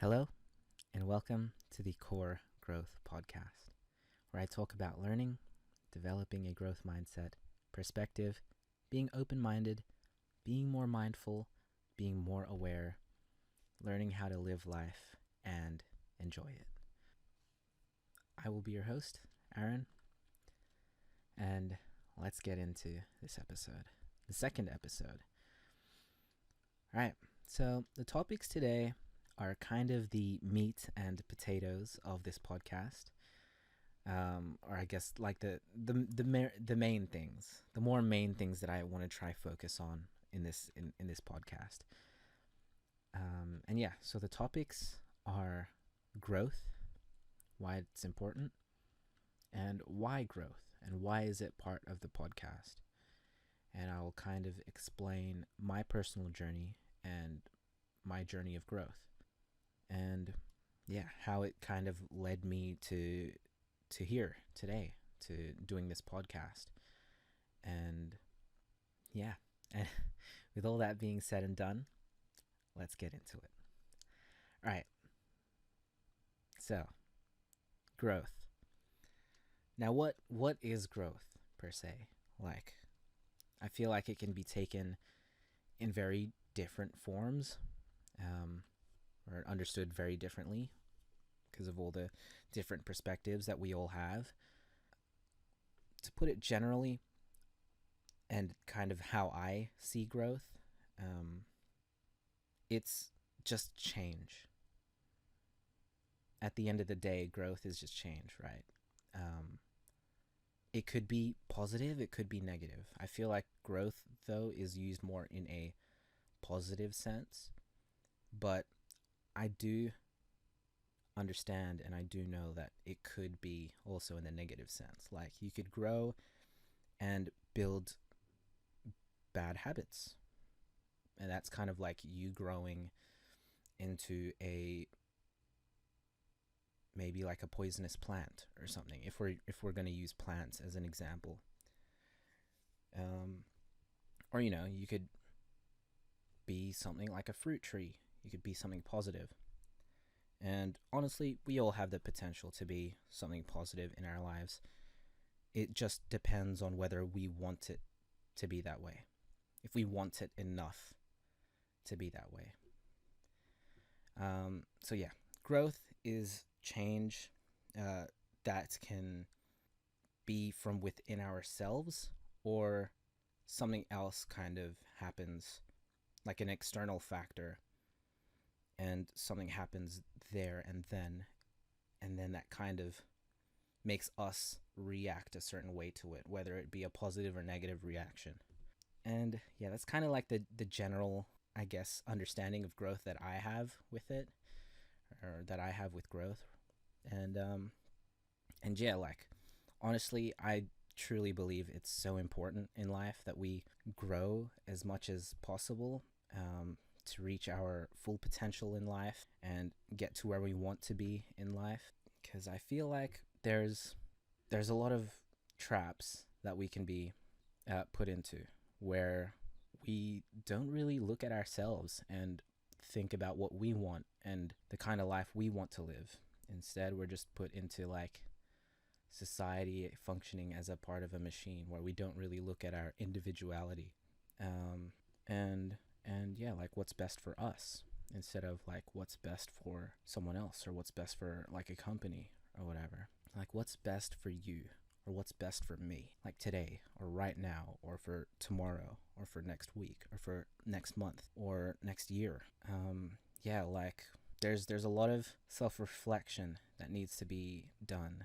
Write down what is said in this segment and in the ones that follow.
Hello, and welcome to the Core Growth Podcast, where I talk about learning, developing a growth mindset, perspective, being open-minded, being more mindful, being more aware, learning how to live life, and enjoy it. I will be your host, Aaron, and let's get into this episode, the second episode. All right, so the topics today are kind of the meat and potatoes of this podcast, or I guess like the main things, the more main things that I want to try focus on in this podcast. And yeah, so the topics are growth, why it's important, and why growth, and why is it part of the podcast. And I will kind of explain my personal journey and my journey of growth. And yeah, how it kind of led me to here today, to doing this podcast. And yeah, and with all that being said and done, let's get into it. All right. So, growth. Now, what is growth per se? Like, I feel like it can be taken in very different forms. Or understood very differently because of all the different perspectives that we all have. To put it generally, and kind of how I see growth, it's just change. At the end of the day, growth is just change, right? It could be positive, it could be negative. I feel like growth, though, is used more in a positive sense, but I do understand and I do know that it could be also in the negative sense. Like, you could grow and build bad habits, and that's kind of like you growing into maybe like a poisonous plant or something, if we're going to use plants as an example. Or you could be something like a fruit tree. You could be something positive. And honestly, we all have the potential to be something positive in our lives. It just depends on whether we want it to be that way. If we want it enough to be that way. So yeah, growth is change that can be from within ourselves, or something else kind of happens, like an external factor, and something happens there and then that kind of makes us react a certain way to it, whether it be a positive or negative reaction. And yeah, that's kind of like the general, I guess, understanding of growth that I have with it, or that I have with growth. And yeah, like, honestly, I truly believe it's so important in life that we grow as much as possible, to reach our full potential in life and get to where we want to be in life. Because I feel like there's a lot of traps that we can be put into, where we don't really look at ourselves and think about what we want and the kind of life we want to live. Instead, we're just put into like society functioning as a part of a machine, where we don't really look at our individuality. And yeah, like, what's best for us, instead of like what's best for someone else, or what's best for like a company or whatever. Like, what's best for you, or what's best for me, like today or right now, or for tomorrow, or for next week, or for next month, or next year. Yeah, like, there's a lot of self-reflection that needs to be done,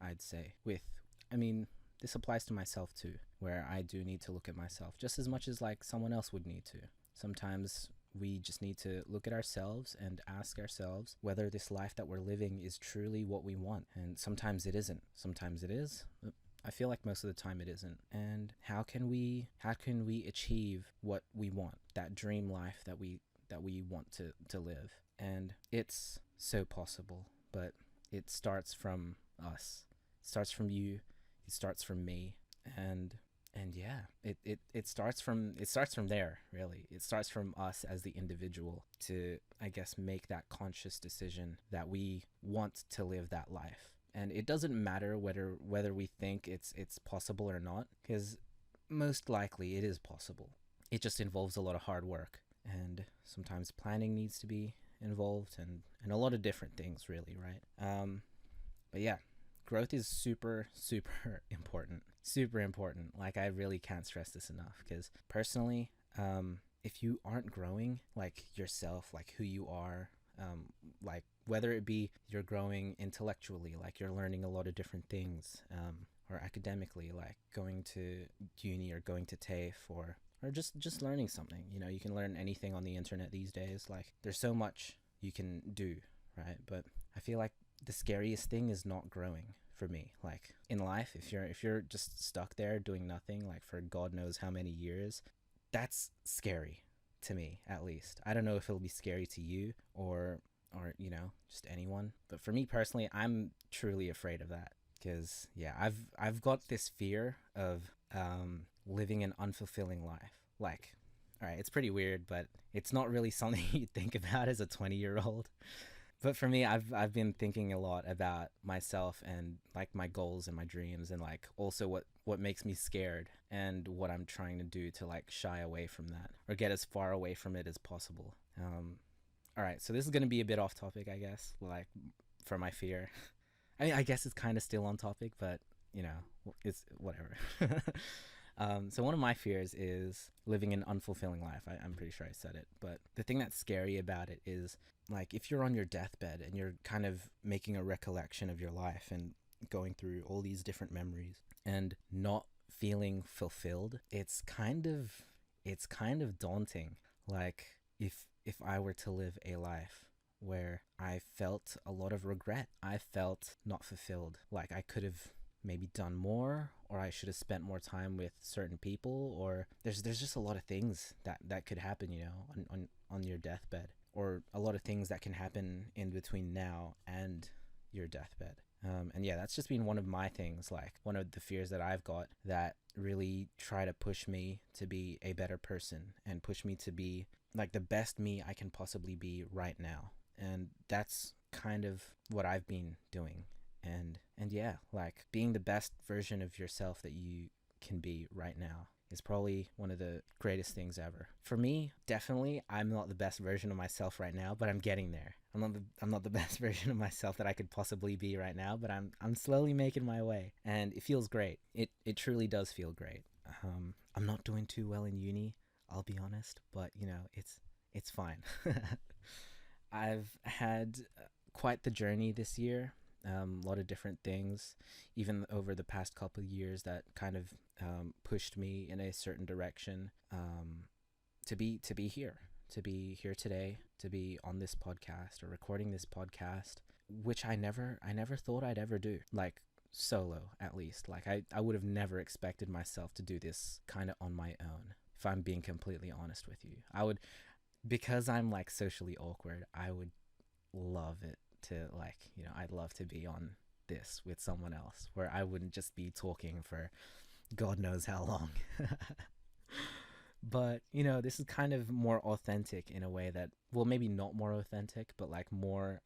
I'd say. This applies to myself too, where I do need to look at myself just as much as like someone else would need to. Sometimes we just need to look at ourselves and ask ourselves whether this life that we're living is truly what we want. And sometimes it isn't. Sometimes it is. I feel like most of the time it isn't. And how can we achieve what we want, that dream life that we want to live? And it's so possible, but it starts from us. It starts from you. It starts from me. And And yeah, it starts from there, really. It starts from us as the individual to, I guess, make that conscious decision that we want to live that life. And it doesn't matter whether we think it's possible or not, because most likely it is possible. It just involves a lot of hard work, and sometimes planning needs to be involved, and a lot of different things, really, right? But yeah, growth is super, super important. Super important. Like, I really can't stress this enough, because personally, if you aren't growing, like yourself, like who you are, like whether it be you're growing intellectually, like you're learning a lot of different things, or academically, like going to uni or going to TAFE, or just learning something. You can learn anything on the internet these days. Like, there's so much you can do, right? But I feel like the scariest thing is not growing for me. Like, in life, if you're just stuck there doing nothing, like for God knows how many years, that's scary to me, at least. I don't know if it'll be scary to you, or just anyone, but for me personally, I'm truly afraid of that, because yeah, I've got this fear of living an unfulfilling life. Like, all right, it's pretty weird, but it's not really something you think about as a 20-year-old. But for me, I've been thinking a lot about myself, and like my goals and my dreams, and like also what makes me scared, and what I'm trying to do to like shy away from that, or get as far away from it as possible. All right, so this is gonna be a bit off topic, I guess, like for my fear. I mean, I guess it's kind of still on topic, but it's whatever. So one of my fears is living an unfulfilling life. I'm pretty sure I said it, but the thing that's scary about it is, like, if you're on your deathbed and you're kind of making a recollection of your life and going through all these different memories and not feeling fulfilled, it's kind of daunting. Like, if I were to live a life where I felt a lot of regret, I felt not fulfilled, like I could have maybe done more, or I should have spent more time with certain people, or there's just a lot of things that could happen, on your deathbed, or a lot of things that can happen in between now and your deathbed. And yeah, that's just been one of my things, like one of the fears that I've got, that really try to push me to be a better person, and push me to be like the best me I can possibly be right now. And that's kind of what I've been doing. And yeah, like being the best version of yourself that you can be right now is probably one of the greatest things ever. For me, definitely, I'm not the best version of myself right now, but I'm getting there. I'm not the best version of myself that I could possibly be right now, but I'm slowly making my way, and it feels great. It truly does feel great. I'm not doing too well in uni, I'll be honest, but it's fine. I've had quite the journey this year. A lot of different things, even over the past couple of years, that kind of pushed me in a certain direction, to be here today, to be on this podcast or recording this podcast, which I never thought I'd ever do, like solo, at least. Like, I would have never expected myself to do this kind of on my own, if I'm being completely honest with you. Because I'm like socially awkward, I would love it to, like, I'd love to be on this with someone else, where I wouldn't just be talking for God knows how long. But this is kind of more authentic in a way that, well, maybe not more authentic, but like more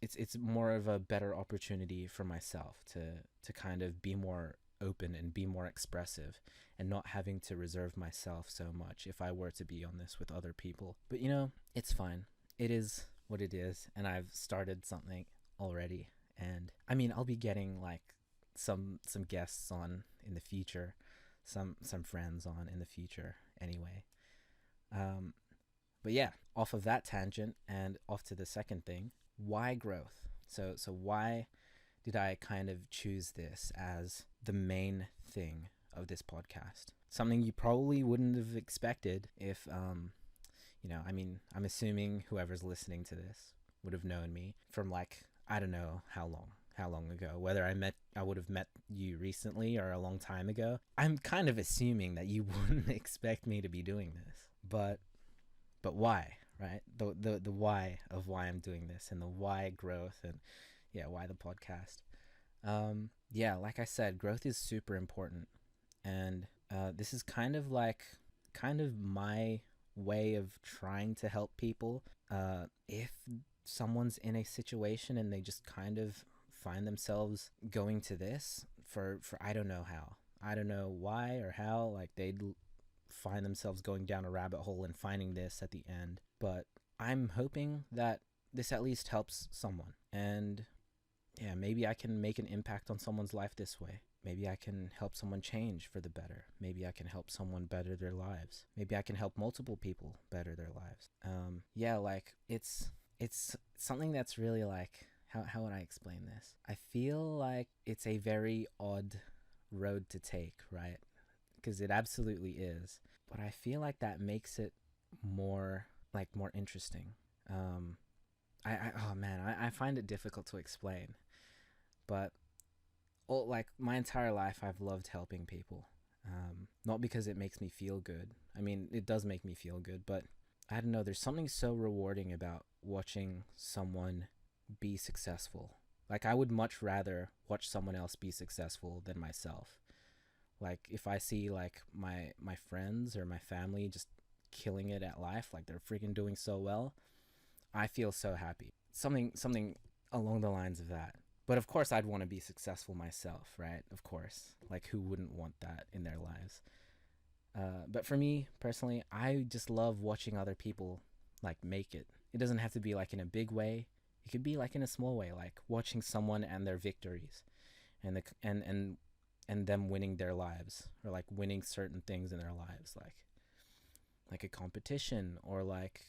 it's more of a better opportunity for myself to kind of be more open and be more expressive, and not having to reserve myself so much if I were to be on this with other people. But it's fine. It is what it is, and I've started something already. And I mean, I'll be getting like some guests on in the future, some friends on in the future anyway. But yeah, off of that tangent and off to the second thing, why growth? So why did I kind of choose this as the main thing of this podcast? Something you probably wouldn't have expected if I mean, I'm assuming whoever's listening to this would have known me from, like, I don't know how long ago, whether I would have met you recently or a long time ago. I'm kind of assuming that you wouldn't expect me to be doing this, but why, right? The why of why I'm doing this, and the why growth, and yeah, why the podcast. Yeah, like I said, growth is super important. And this is kind of my way of trying to help people. If someone's in a situation and they just kind of find themselves going to this for I don't know how, I don't know why or how, like they'd find themselves going down a rabbit hole and finding this at the end. But I'm hoping that this at least helps someone. And yeah, maybe I can make an impact on someone's life this way. Maybe I can help someone change for the better. Maybe I can help someone better their lives. Maybe I can help multiple people better their lives. Yeah, like it's something that's really like, how would I explain this? I feel like it's a very odd road to take, right? Because it absolutely is. But I feel like that makes it more interesting. Um, oh man, I find it difficult to explain. But like my entire life, I've loved helping people. Not because it makes me feel good. I mean, it does make me feel good, but I don't know. There's something so rewarding about watching someone be successful. Like I would much rather watch someone else be successful than myself. Like if I see like my friends or my family just killing it at life, like they're freaking doing so well, I feel so happy. Something along the lines of that. But of course I'd want to be successful myself, right? Of course. Like who wouldn't want that in their lives? But for me personally, I just love watching other people like make it. It doesn't have to be like in a big way. It could be like in a small way, like watching someone and their victories, and and them winning their lives, or like winning certain things in their lives, like a competition or like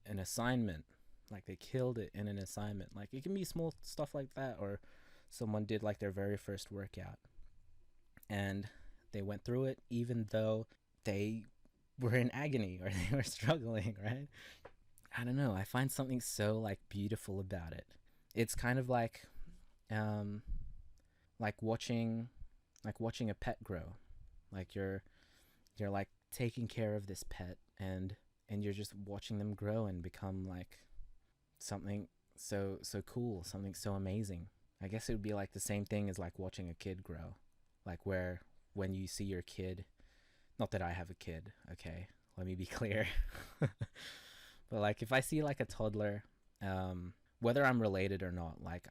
an assignment, like they killed it in an assignment. Like it can be small stuff like that, or someone did like their very first workout and they went through it even though they were in agony or they were struggling, right? I don't know, I find something so like beautiful about it. It's kind of um like watching a pet grow. Like you're like taking care of this pet, and you're just watching them grow and become like something so cool, something so amazing. I guess it would be like the same thing as like watching a kid grow. Like where when you see your kid, not that I have a kid, okay? Let me be clear. But like if I see like a toddler, whether I'm related or not, like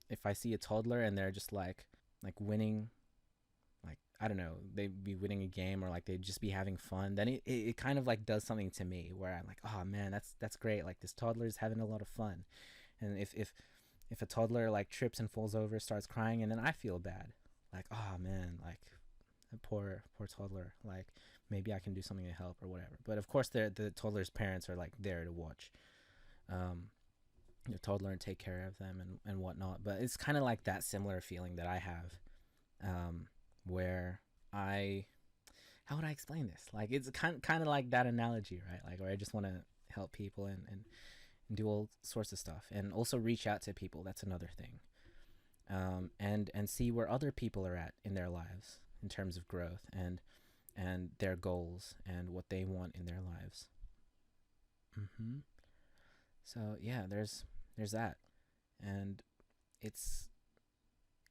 if I see a toddler and they're just like winning, like I don't know, they'd be winning a game or like they'd just be having fun, then it kind of like does something to me where I'm like, oh man, that's great. Like this toddler's having a lot of fun. And if a toddler like trips and falls over, starts crying, and then I feel bad, like oh man, like a poor toddler, like maybe I can do something to help or whatever. But of course the toddler's parents are like there to watch um the toddler and take care of them and whatnot. But it's kind of like that similar feeling that I have, where I how would I explain this? Like it's kind of like that analogy, right? Like where I just want to help people and do all sorts of stuff, and also reach out to people. That's another thing. And see where other people are at in their lives in terms of growth and their goals and what they want in their lives. So yeah, there's that, and it's,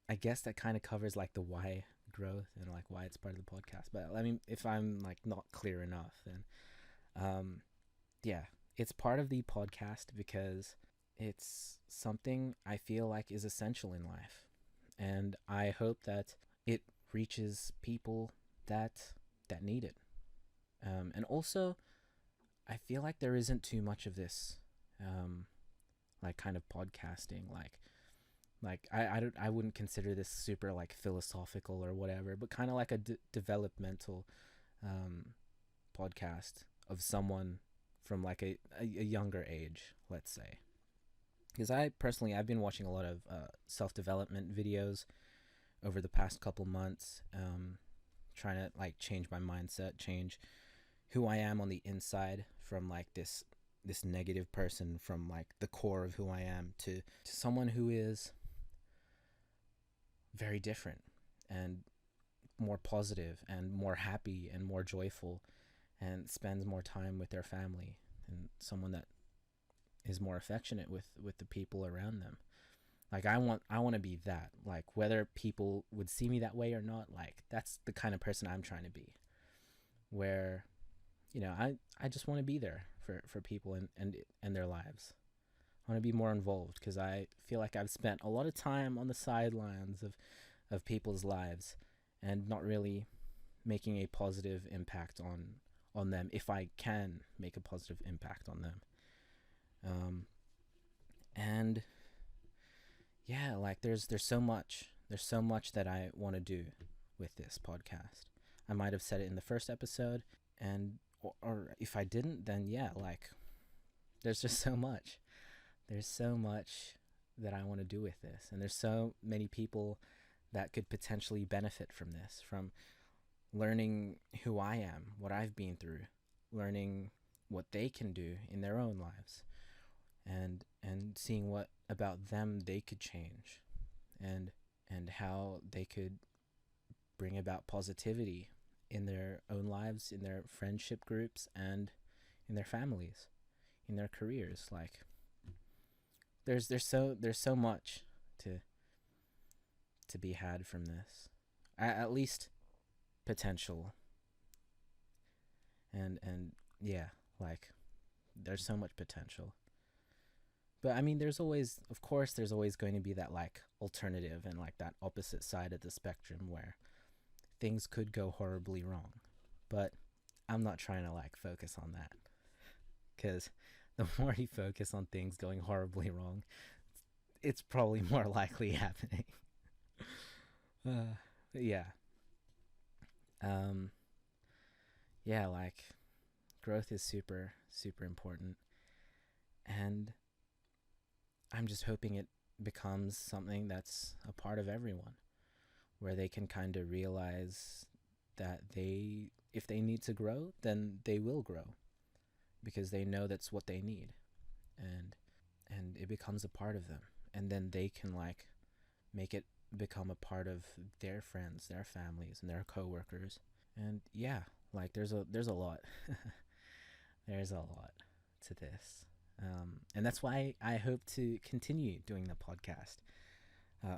I guess that kind of covers like the why growth and like why it's part of the podcast. But I mean, if I'm like not clear enough, then yeah, it's part of the podcast because it's something I feel like is essential in life, and I hope that it reaches people that need it. And also, I feel like there isn't too much of this, like kind of podcasting, like I wouldn't consider this super like philosophical or whatever, but kind of like a developmental podcast of someone from like a younger age, let's say. Because I've been watching a lot of self-development videos over the past couple months, trying to like change my mindset, change who I am on the inside from like this negative person from like the core of who I am to someone who is very different and more positive and more happy and more joyful and spends more time with their family, and someone that is more affectionate with the people around them. Like I want to be that. Like whether people would see me that way or not, like that's the kind of person I'm trying to be. Where, I just want to be there for people and their lives. I want to be more involved because I feel like I've spent a lot of time on the sidelines of people's lives and not really making a positive impact on them if I can make a positive impact on them. And yeah, like there's so much that I want to do with this podcast. I might have said it in the first episode, and or if I didn't, then yeah, like there's just so much. There's so much that I want to do with this, and there's so many people that could potentially benefit from this, from learning who I am, what I've been through, learning what they can do in their own lives, and seeing what about them they could change, and how they could bring about positivity in their own lives, in their friendship groups, and in their families, in their careers. Like there's so much to be had from this. At least potential. And yeah, like there's so much potential. But I mean, there's always, of course, there's always going to be that like alternative and like that opposite side of the spectrum where things could go horribly wrong. But I'm not trying to like focus on that, because the more you focus on things going horribly wrong, it's probably more likely happening. Yeah. Um, yeah, like growth is super, super important. And I'm just hoping it becomes something that's a part of everyone, where they can kind of realize that if they need to grow, then they will grow because they know that's what they need. And, and it becomes a part of them. And then they can like make it become a part of their friends, their families, and their coworkers. And yeah, like there's a lot. There's a lot to this. And that's why I hope to continue doing the podcast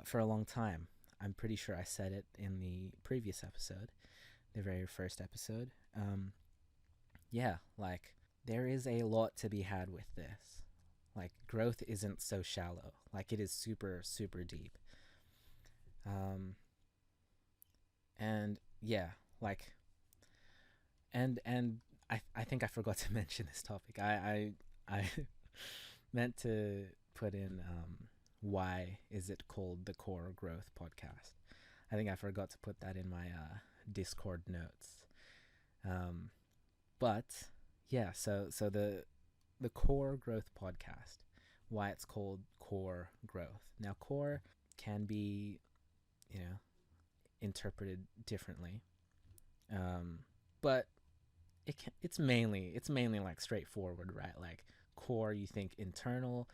for a long time. I'm pretty sure I said it in the previous episode, the very first episode. Yeah, like there is a lot to be had with this. Like growth isn't so shallow. Like it is super, super deep. And yeah, like, and I think I forgot to mention this topic. I meant to put in why is it called the Core Growth Podcast. I think I forgot to put that in my Discord notes. But yeah, so the Core Growth Podcast, why it's called Core Growth. Now, core can be, you know, interpreted differently, but it's mainly like straightforward, right? Like core, you think internal,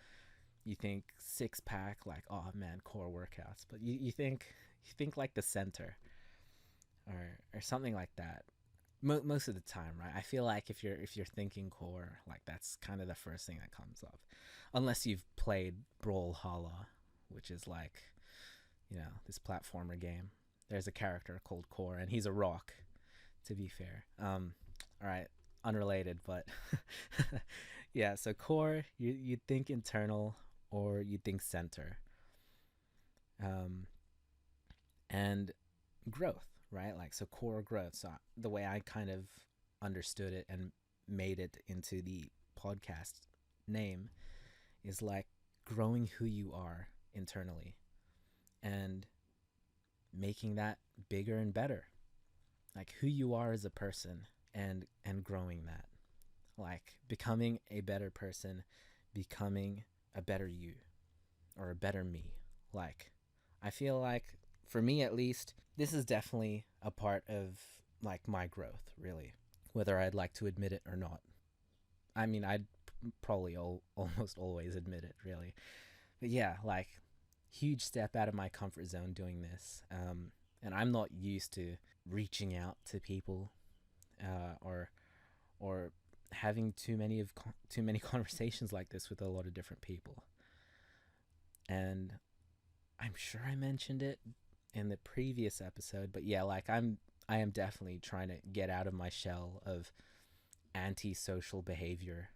you think six pack, like oh man, core workouts, but you think like the center, or something like that. Most of the time, right? I feel like if you're thinking core, like that's kind of the first thing that comes up, unless you've played Brawlhalla, which is like, this platformer game. There's a character called Core, and he's a rock, to be fair. All right, unrelated, but yeah. So core, you'd think internal, or you'd think center, and growth, right? Like so, core growth. So the way I kind of understood it and made it into the podcast name is like growing who you are internally and making that bigger and better, like who you are as a person, and growing that, like becoming a better person, becoming a better you, or a better me. Like I feel like, for me at least, this is definitely a part of like my growth, really, whether I'd like to admit it or not. I mean, I'd probably almost always admit it, really. But yeah, like huge step out of my comfort zone doing this. And I'm not used to reaching out to people, or having too many conversations like this with a lot of different people. And I'm sure I mentioned it in the previous episode, but yeah, like I am definitely trying to get out of my shell of antisocial behavior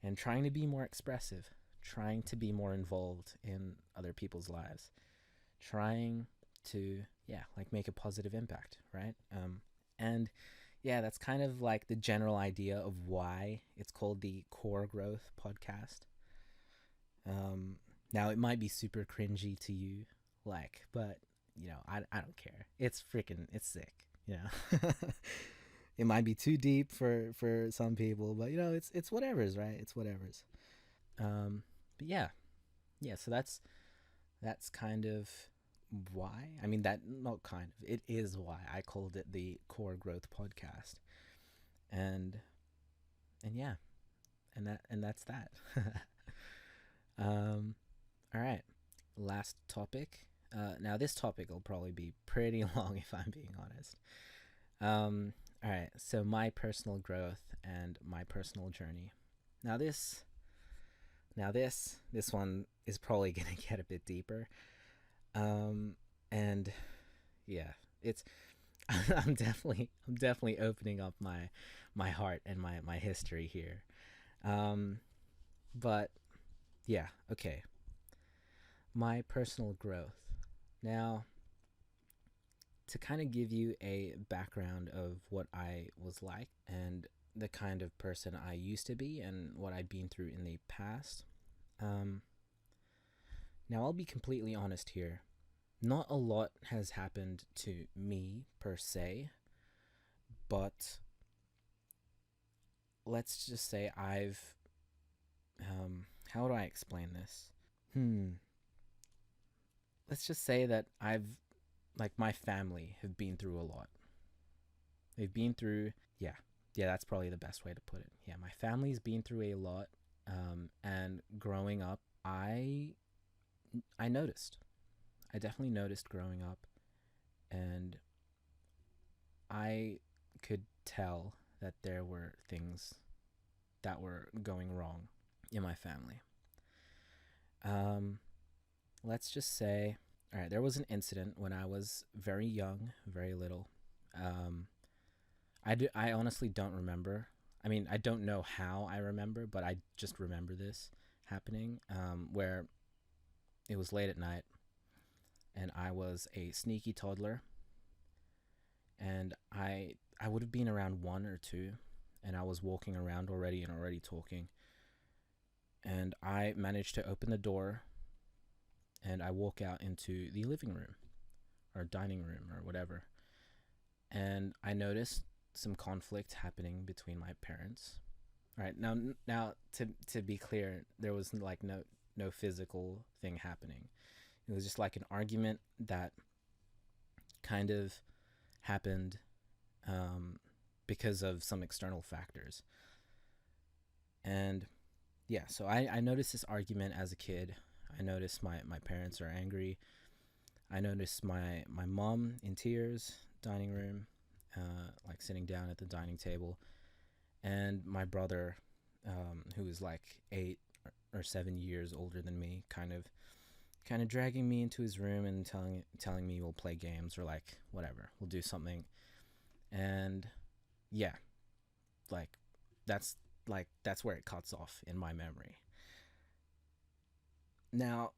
and trying to be more expressive, trying to be more involved in other people's lives, trying to, yeah, like make a positive impact, right? And yeah, that's kind of like the general idea of why it's called the Core Growth Podcast. Um, Now it might be super cringy to you, like, but I don't care. It's sick, you know. It might be too deep for some people, but it's whatever's, right? It's whatever's. But yeah, yeah. So that's kind of why. I mean, that not kind of. It is why I called it the Core Growth Podcast, and and yeah, and that's that. um, all right. Last topic. Now this topic will probably be pretty long if I'm being honest. All right. So my personal growth and my personal journey. Now this this one is probably gonna get a bit deeper. And yeah, it's I'm definitely opening up my heart and my history here. Um, but yeah, okay. My personal growth. Now, to kind of give you a background of what I was like and the kind of person I used to be and what I'd been through in the past. Um, Now, I'll be completely honest here. Not a lot has happened to me per se, but let's just say how do I explain this? Hmm. Let's just say that like, my family have been through a lot. They've been through, yeah, yeah, that's probably the best way to put it. Yeah, my family's been through a lot. And growing up, I noticed. I definitely noticed growing up, and I could tell that there were things that were going wrong in my family. Um, let's just say, all right, there was an incident when I was very young, very little. Um, I honestly don't remember. I mean, I don't know how I remember, but I just remember this happening, where it was late at night and I was a sneaky toddler, and I would have been around 1 or 2, and I was walking around already and already talking, and I managed to open the door and I walk out into the living room or dining room or whatever, and I noticed some conflict happening between my parents. All right, now to be clear, there was like no physical thing happening. It was just like an argument that kind of happened, um, because of some external factors. And yeah, so I noticed this argument as a kid. I noticed my parents are angry. I noticed my mom in tears, dining room, like sitting down at the dining table, and my brother, who was like 8 or 7 years older than me, kind of dragging me into his room and telling me we'll play games or like whatever, we'll do something. And yeah, like that's that's where it cuts off in my memory. Now,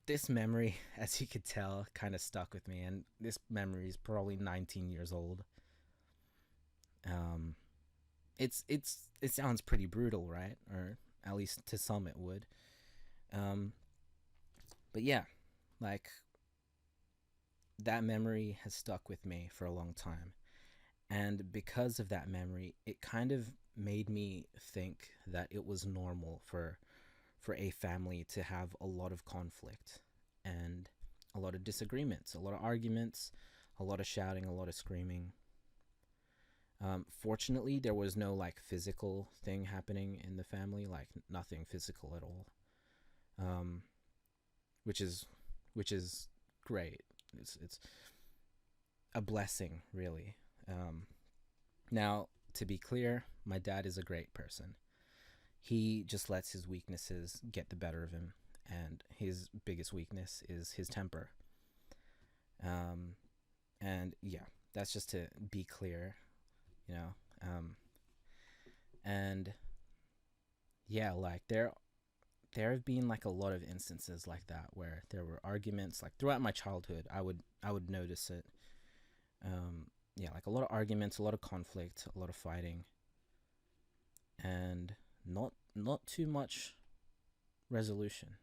this memory, as you could tell, kind of stuck with me, and this memory is probably 19 years old. Um, it sounds pretty brutal, right? Or at least to some it would. Um, but yeah, like that memory has stuck with me for a long time, and because of that memory, it kind of made me think that it was normal for a family to have a lot of conflict and a lot of disagreements, a lot of arguments, a lot of shouting, a lot of screaming. Fortunately, there was no like physical thing happening in the family, like nothing physical at all, um, which is which is great. It's a blessing, really. Now, to be clear, my dad is a great person. He just lets his weaknesses get the better of him, and his biggest weakness is his temper. Um, and yeah, that's just to be clear, you know. And yeah, like there have been like a lot of instances like that where there were arguments like throughout my childhood. I would notice it. Yeah, like a lot of arguments, a lot of conflict, a lot of fighting, and not too much resolution,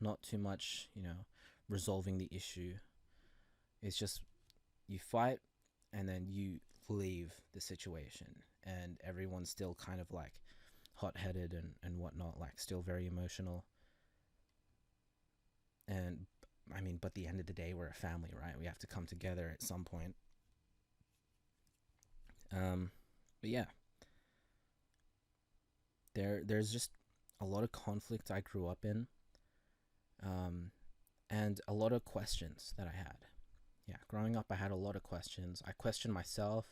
not too much, resolving the issue. It's just you fight and then you leave the situation, and everyone's still kind of like hot-headed and whatnot, like still very emotional. And I mean, but at the end of the day, we're a family, right? We have to come together at some point. But yeah, there's just a lot of conflict I grew up in, um, and a lot of questions that I had. Yeah, growing up, I had a lot of questions. I questioned myself.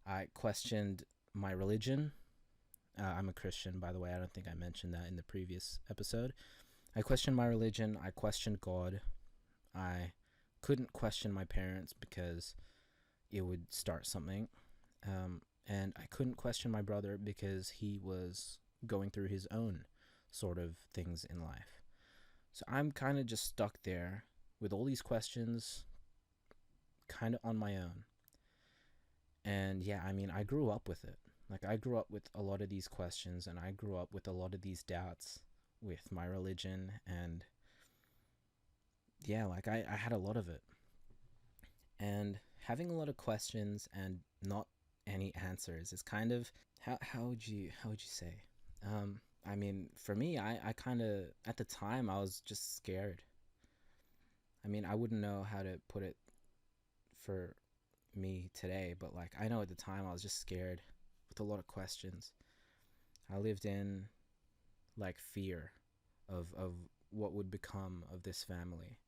I questioned my religion. I'm a Christian, by the way. I don't think I mentioned that in the previous episode. I questioned my religion. I questioned God. I couldn't question my parents because it would start something. And I couldn't question my brother because he was going through his own sort of things in life. So I'm kind of just stuck there with all these questions, kind of on my own. And yeah, I mean, I grew up with it. Like, I grew up with a lot of these questions, and I grew up with a lot of these doubts with my religion. And yeah, like, I had a lot of it. And having a lot of questions and not any answers is kind of, how would you say? I mean, for me, I kind of, at the time, I was just scared. I mean, I wouldn't know how to put it for me today, but like, I know at the time I was just scared with a lot of questions. I lived in like fear of what would become of this family.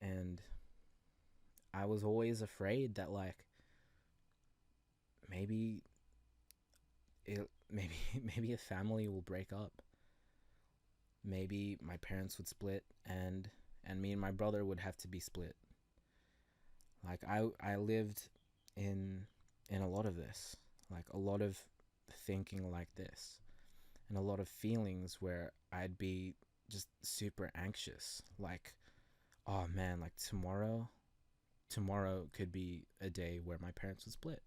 And I was always afraid that like maybe maybe maybe a family will break up. Maybe my parents would split, and me and my brother would have to be split. Like I lived in a lot of this, like a lot of thinking like this, and a lot of feelings where I'd be just super anxious. Like, oh man, like tomorrow could be a day where my parents would split.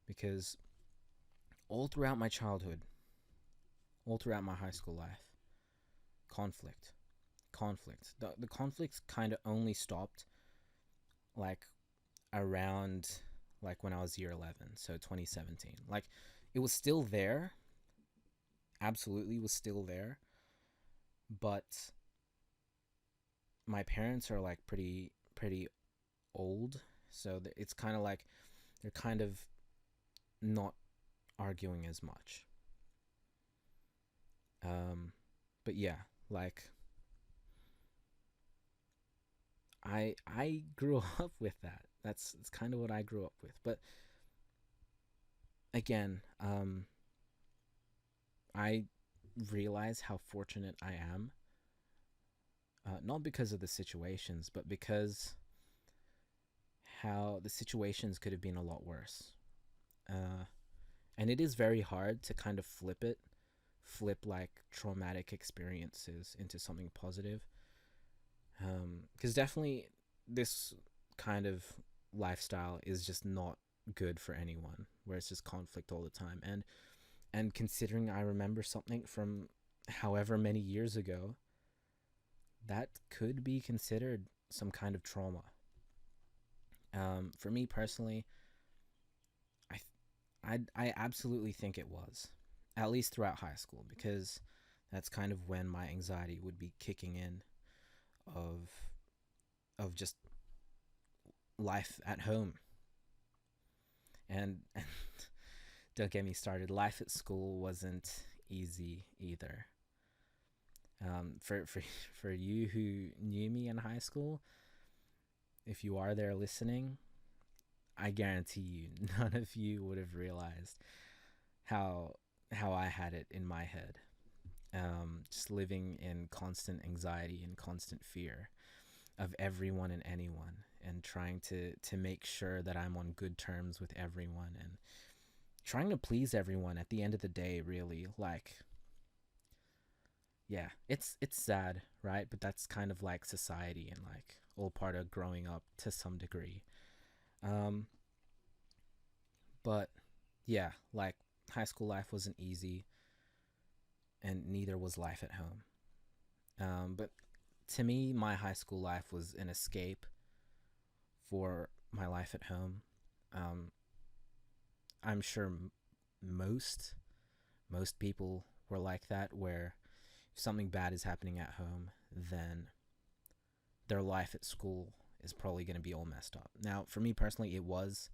Because all throughout my childhood, all throughout my high school life, conflict, conflict. The conflicts kind of only stopped like around like when I was year 11, so 2017. Like, it was still there, absolutely was still there, but my parents are like pretty old, so it's kind of like they're kind of not arguing as much. But yeah, like I grew up with that. That's kind of what I grew up with. But again, I realize how fortunate I am. Not because of the situations, but because how the situations could have been a lot worse. Uh, and it is very hard to kind of flip like traumatic experiences into something positive. Because definitely this kind of lifestyle is just not good for anyone, where it's just conflict all the time. And considering I remember something from however many years ago, that could be considered some kind of trauma. For me personally, I absolutely think it was, at least throughout high school, because that's kind of when my anxiety would be kicking in of just life at home. And don't get me started, life at school wasn't easy either. For you who knew me in high school, if you are there listening, I guarantee you none of you would have realized how I had it in my head. just living in constant anxiety and constant fear of everyone and anyone, and trying to make sure that I'm on good terms with everyone, and trying to please everyone at the end of the day, really. Like, yeah, it's sad, right? But that's kind of like society, and like all part of growing up to some degree. Um, but yeah, like high school life wasn't easy, and neither was life at home. But to me, my high school life was an escape for my life at home. Um, I'm sure most most people were like that, where if something bad is happening at home, then their life at school is probably going to be all messed up. Now, for me personally, it was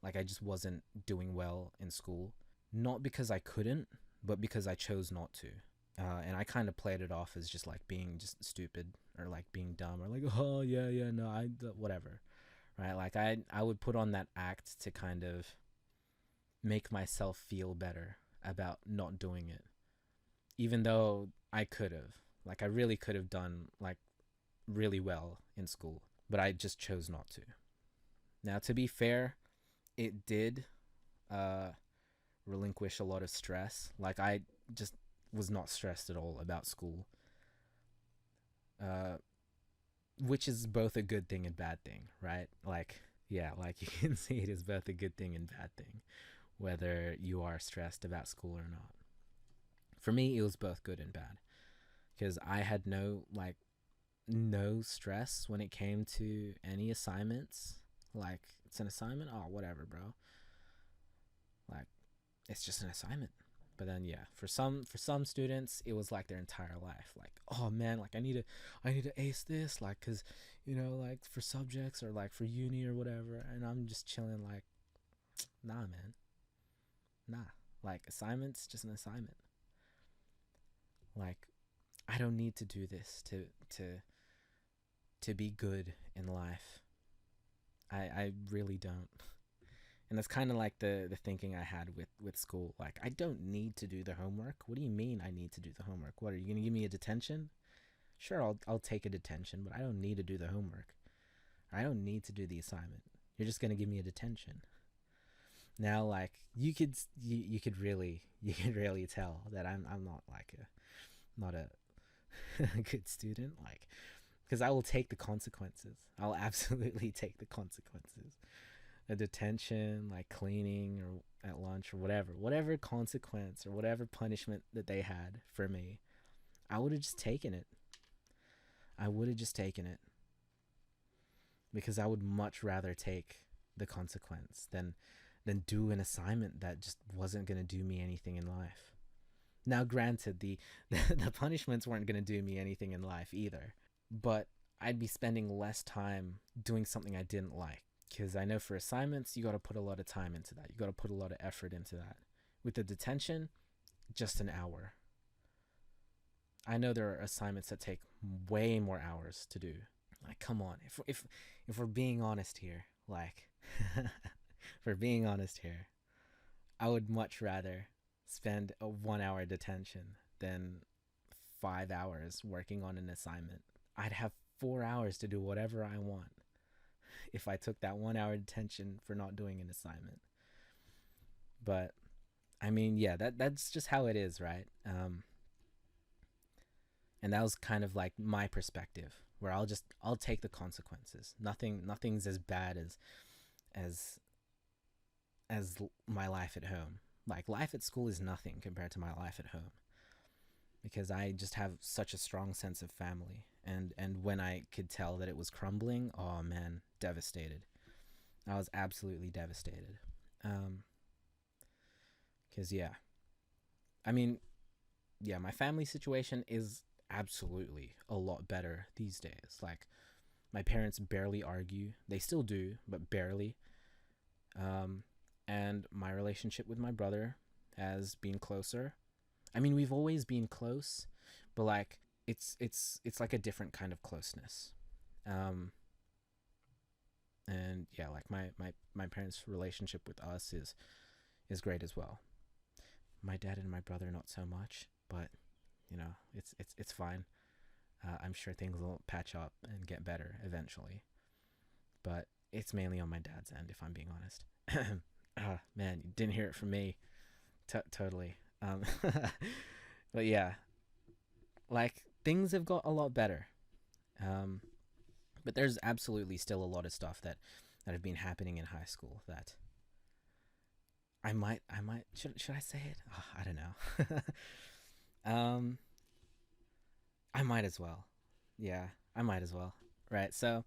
like I just wasn't doing well in school, not because I couldn't, but because I chose not to. And I kind of played it off as just like being just stupid, or like being dumb, or like, oh yeah, yeah, no, whatever, right? Like I would put on that act to kind of make myself feel better about not doing it, even though I could have, like, I really could have done like really well in school, but I just chose not to. Now, to be fair, it did uh, relinquish a lot of stress. Like, I just was not stressed at all about school, uh, which is both a good thing and bad thing, right? Like, yeah, like you can see it is both a good thing and bad thing, whether you are stressed about school or not. For me, it was both good and bad, because I had no stress when it came to any assignments. Like, it's an assignment, oh whatever, bro. Like, it's just an assignment. But then yeah, for some students, it was like their entire life. Like, oh man, like I need to ace this, like, cuz like for subjects, or like for uni or whatever, and I'm just chilling like, nah man. Nah. Like, assignments, just an assignment. Like, I don't need to do this to be good in life. I really don't. And that's kind of like the thinking I had with school. Like, I don't need to do the homework. What do you mean I need to do the homework? What, are you going to give me a detention? Sure, I'll take a detention, but I don't need to do the homework. I don't need to do the assignment. You're just going to give me a detention. Now, like, you could really tell that I'm not like not a a good student, like, because I will take the consequences. I'll absolutely take the consequences. A detention, like cleaning or at lunch or whatever consequence or whatever punishment that they had for me, I would have just taken it. I would have just taken it, because I would much rather take the consequence than do an assignment that just wasn't going to do me anything in life. Now, granted, the punishments weren't going to do me anything in life either, but I'd be spending less time doing something I didn't like. Because I know for assignments, you got to put a lot of time into that. You got to put a lot of effort into that. With the detention, just an hour. I know there are assignments that take way more hours to do. Like, come on, if we're being honest here, like, if we're being honest here, I would much rather spend a 1 hour detention than 5 hours working on an assignment. I'd have 4 hours to do whatever I want if I took that 1 hour detention for not doing an assignment. But I mean, yeah, that's just how it is, right? And that was kind of like my perspective, where I'll take the consequences. Nothing's as bad as my life at home. Like, life at school is nothing compared to my life at home, because I just have such a strong sense of family. And when I could tell that it was crumbling, oh man, devastated. I was absolutely devastated. Because yeah, I mean, yeah, my family situation is absolutely a lot better these days. Like, my parents barely argue. They still do, but barely. And my relationship with my brother has been closer. I mean, we've always been close, but like, it's like a different kind of closeness. Um, and yeah, like my parents' relationship with us is great as well. My dad and my brother, not so much, but it's fine. I'm sure things will patch up and get better eventually, but it's mainly on my dad's end, if I'm being honest. Man, you didn't hear it from me. Totally. But yeah, like things have got a lot better. Um, but there's absolutely still a lot of stuff that have been happening in high school that should I say it? Oh, I don't know. um, I might as well. Yeah, I might as well. Right. So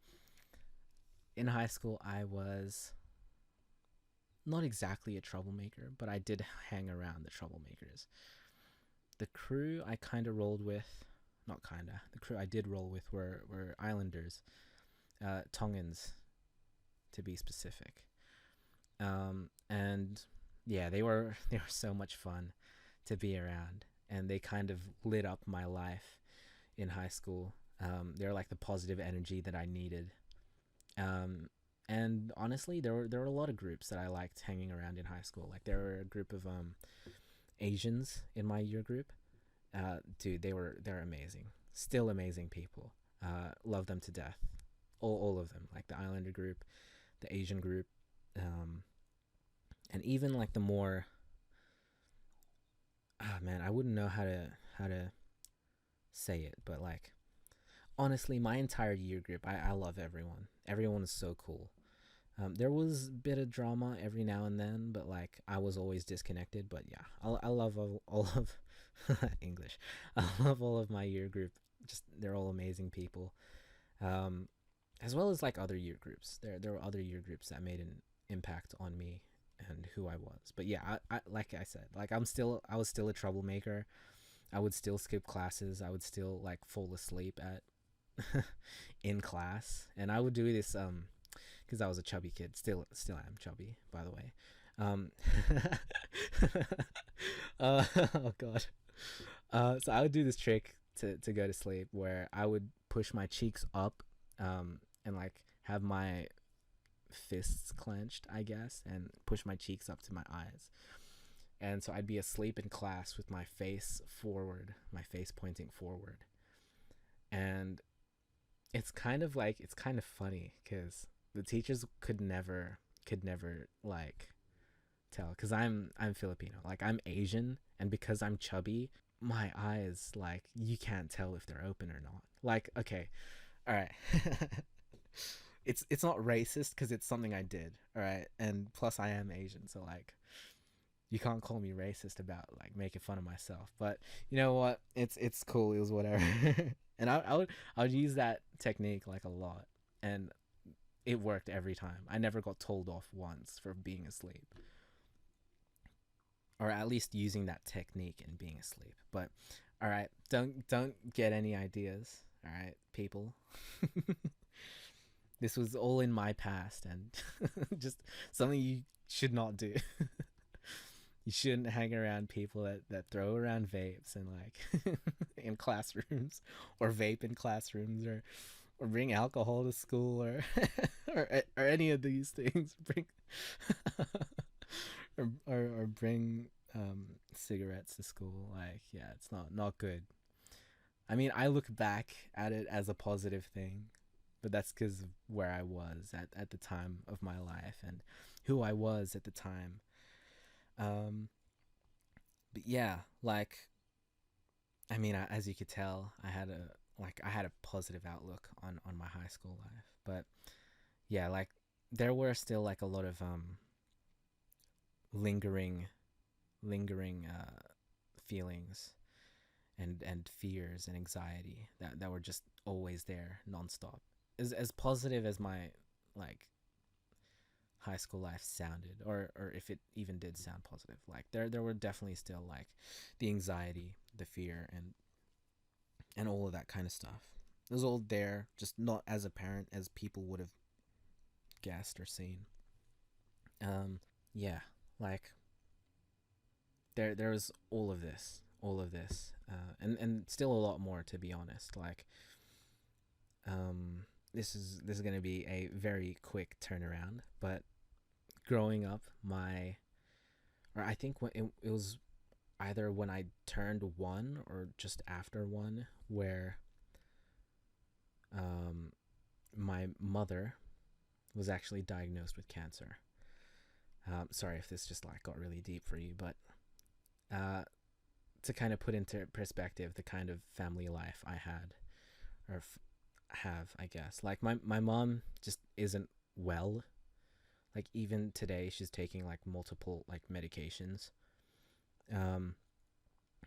in high school, I was not exactly a troublemaker, but I did hang around the troublemakers. The crew I kind of rolled with, not kind of, the crew I did roll with were islanders, Tongans to be specific. And yeah, they were so much fun to be around, and they kind of lit up my life in high school. They're like the positive energy that I needed. And honestly, there were a lot of groups that I liked hanging around in high school. Like there were a group of Asians in my year group. Dude, they're amazing. Still amazing people. Love them to death. All of them. Like the Islander group, the Asian group, and even like the more. Ah man, I wouldn't know how to say it, but like honestly, my entire year group, I love everyone. Everyone is so cool. There was a bit of drama every now and then, but like I was always disconnected. But yeah, I love all of English. I love all of my year group. Just they're all amazing people. Um, as well as like other year groups. There were other year groups that made an impact on me and who I was. But yeah, I like I said, like I was still a troublemaker. I would still skip classes. I would still like fall asleep at in class, and I would do this because I was a chubby kid. Still am chubby, by the way. Um, oh god. So I would do this trick to go to sleep where I would push my cheeks up, and like have my fists clenched, I guess, and push my cheeks up to my eyes. And so I'd be asleep in class with my face forward, my face pointing forward. And it's kind of funny because the teachers could never like tell because I'm Filipino, like I'm Asian, and because I'm chubby, my eyes, like you can't tell if they're open or not. Like okay, all right. It's not racist because it's something I did, all right, and plus I am Asian, so like you can't call me racist about like making fun of myself. But you know what? It's cool. It was whatever. And I would use that technique like a lot, and it worked every time. I never got told off once for being asleep, or at least using that technique and being asleep. But all right, don't get any ideas. All right, people. This was all in my past, and just something you should not do. You shouldn't hang around people that throw around vapes and like in classrooms, or vape in classrooms, or bring alcohol to school, or any of these things. Bring or bring cigarettes to school. Like yeah, it's not good. I mean, I look back at it as a positive thing, but that's because of where I was at the time of my life and who I was at the time. Um, but yeah, like I mean, as you could tell, I had a positive outlook on my high school life. But yeah, like there were still like a lot of lingering lingering feelings and fears and anxiety that were just always there nonstop. As positive as my like high school life sounded, or if it even did sound positive, like there were definitely still like the anxiety, the fear, and all of that kind of stuff. It was all there, just not as apparent as people would have guessed or seen. Yeah, like there was all of this, and still a lot more, to be honest. Like this is gonna be a very quick turnaround, but growing up, my or I think when it was either when I turned one or just after one, where um, my mother was actually diagnosed with cancer. Sorry if this just like got really deep for you, but uh, to kind of put into perspective the kind of family life I had or have, I guess. Like my mom just isn't well. Like even today, she's taking like multiple like medications. Um,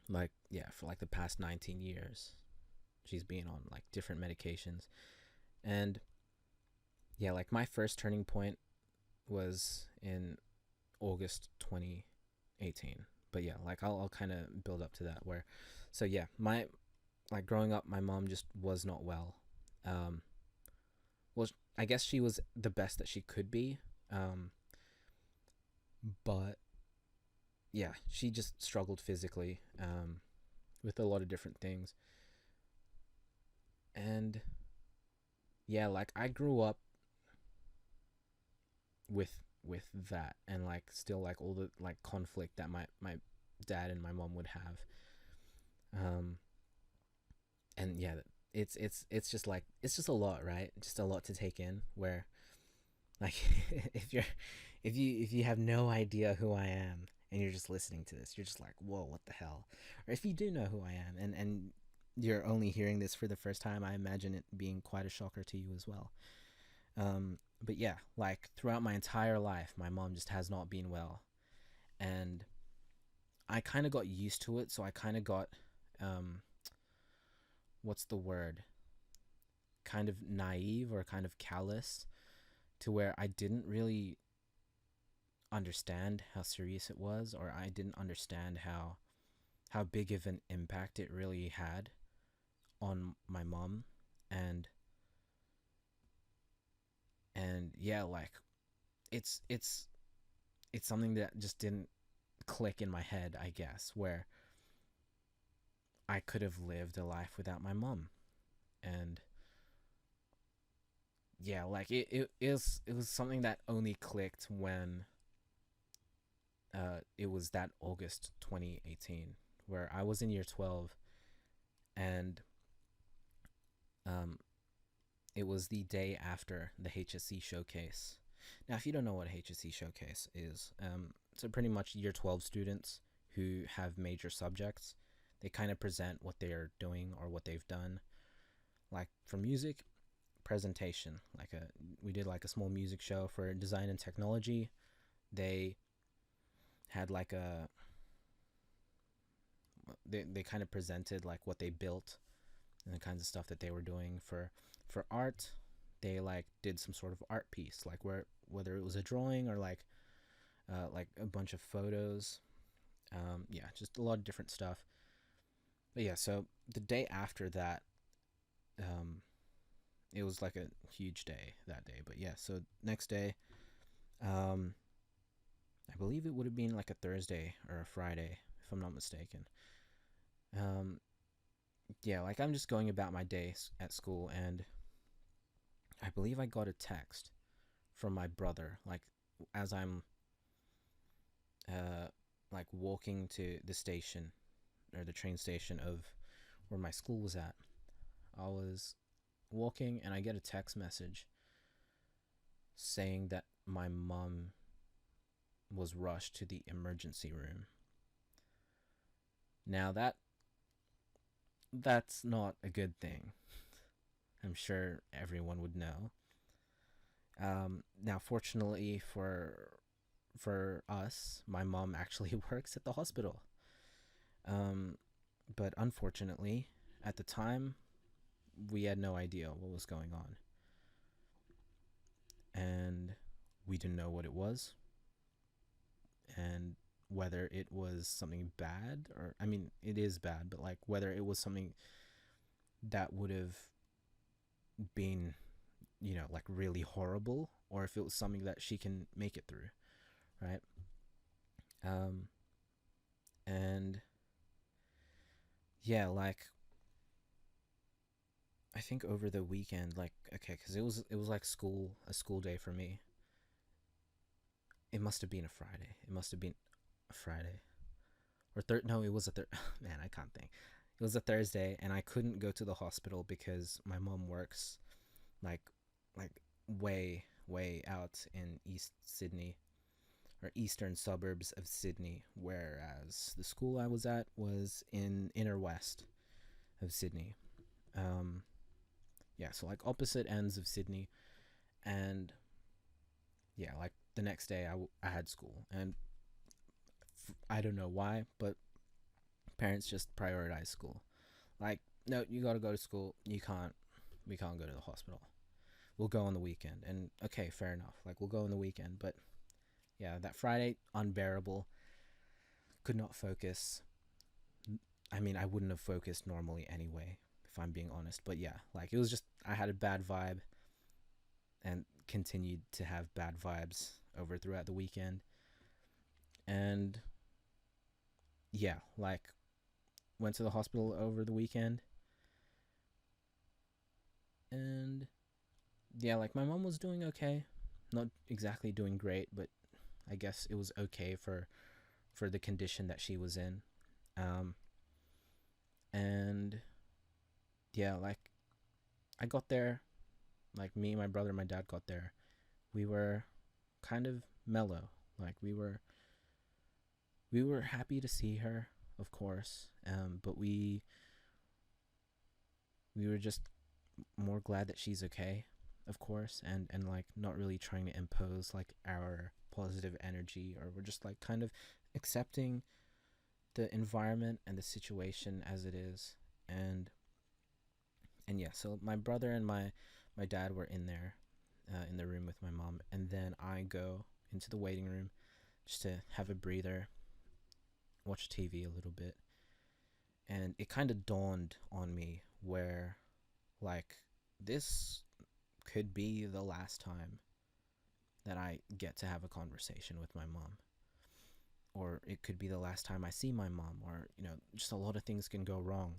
like yeah, for like the past 19 years, she's been on like different medications, and yeah, like my first turning point was in August 2018. But yeah, like I'll kind of build up to that where, so yeah, my like growing up, my mom just was not well. Um, well, I guess she was the best that she could be. Um, but yeah, she just struggled physically with a lot of different things. And yeah, like I grew up with that, and like still like all the like conflict that my dad and my mom would have. Um, and yeah, it's just like it's just a lot, right? Just a lot to take in. Where like if you have no idea who I am and you're just listening to this, you're just like, whoa, what the hell? Or if you do know who I am and you're only hearing this for the first time, I imagine it being quite a shocker to you as well. But yeah, like throughout my entire life, my mom just has not been well, and I kind of got used to it. So I kind of got, um, what's the word? Kind of naive or kind of callous to where I didn't really understand how serious it was, or I didn't understand how big of an impact it really had on my mom, and yeah, like it's it's it's something that just didn't click in my head, I guess, where I could have lived a life without my mom. And yeah, like it was something that only clicked when it was that August 2018 where I was in year 12, and um it was the day after the HSC showcase. Now, if you don't know what HSC showcase is, so pretty much year 12 students who have major subjects, they kind of present what they're doing or what they've done. Like for music, presentation. We did like a small music show. For design and technology, they had like they kind of presented like what they built and the kinds of stuff that they were doing. For art, they like did some sort of art piece, like whether it was a drawing or like a bunch of photos. Yeah, just a lot of different stuff. But yeah, so the day after that, um, it was like a huge day that day. But yeah, so next day, um, I believe it would have been like a Thursday or a Friday, if I'm not mistaken. Um, yeah, like I'm just going about my day at school, and I believe I got a text from my brother, like as I'm uh like walking to the station or the train station of where my school was at. I was walking and I get a text message saying that my mom was rushed to the emergency room. Now that's not a good thing. I'm sure everyone would know. Now, fortunately for us, my mom actually works at the hospital. Um, but unfortunately, at the time, we had no idea what was going on, and we didn't know what it was, and whether it was something bad, or I mean, it is bad, but like whether it was something that would have been, like really horrible, or if it was something that she can make it through, right? Um, and yeah, like I think over the weekend, like okay, because it was like a school day for me. It must have been a Friday. It must have been a Friday, no, it was a man, I can't think. It was a Thursday, and I couldn't go to the hospital because my mom works like like way out in East Sydney, or eastern suburbs of Sydney, whereas the school I was at was in inner west of Sydney. Um, yeah, so like opposite ends of Sydney, and yeah, like the next day I had school, and I don't know why, but parents just prioritize school. Like, no, you gotta go to school. We can't go to the hospital. We'll go on the weekend. And okay, fair enough. Like, we'll go on the weekend, but yeah, that Friday, unbearable. Could not focus. I mean, I wouldn't have focused normally anyway, if I'm being honest. But yeah, like, it was just, I had a bad vibe and continued to have bad vibes over throughout the weekend. And yeah, like, went to the hospital over the weekend. And yeah, like, my mom was doing okay. Not exactly doing great, but I guess it was okay for the condition that she was in. Um, and yeah, like, I got there, like, me, my brother, and my dad got there. We were kind of mellow. Like, we were happy to see her, of course. But we were just more glad that she's okay, of course, and like, not really trying to impose like our positive energy, or we're just like kind of accepting the environment and the situation as it is. And yeah, so my brother and my dad were in there, in the room with my mom, and then I go into the waiting room just to have a breather, watch TV a little bit. And it kind of dawned on me where, like, this could be the last time that I get to have a conversation with my mom. Or it could be the last time I see my mom, or, just a lot of things can go wrong.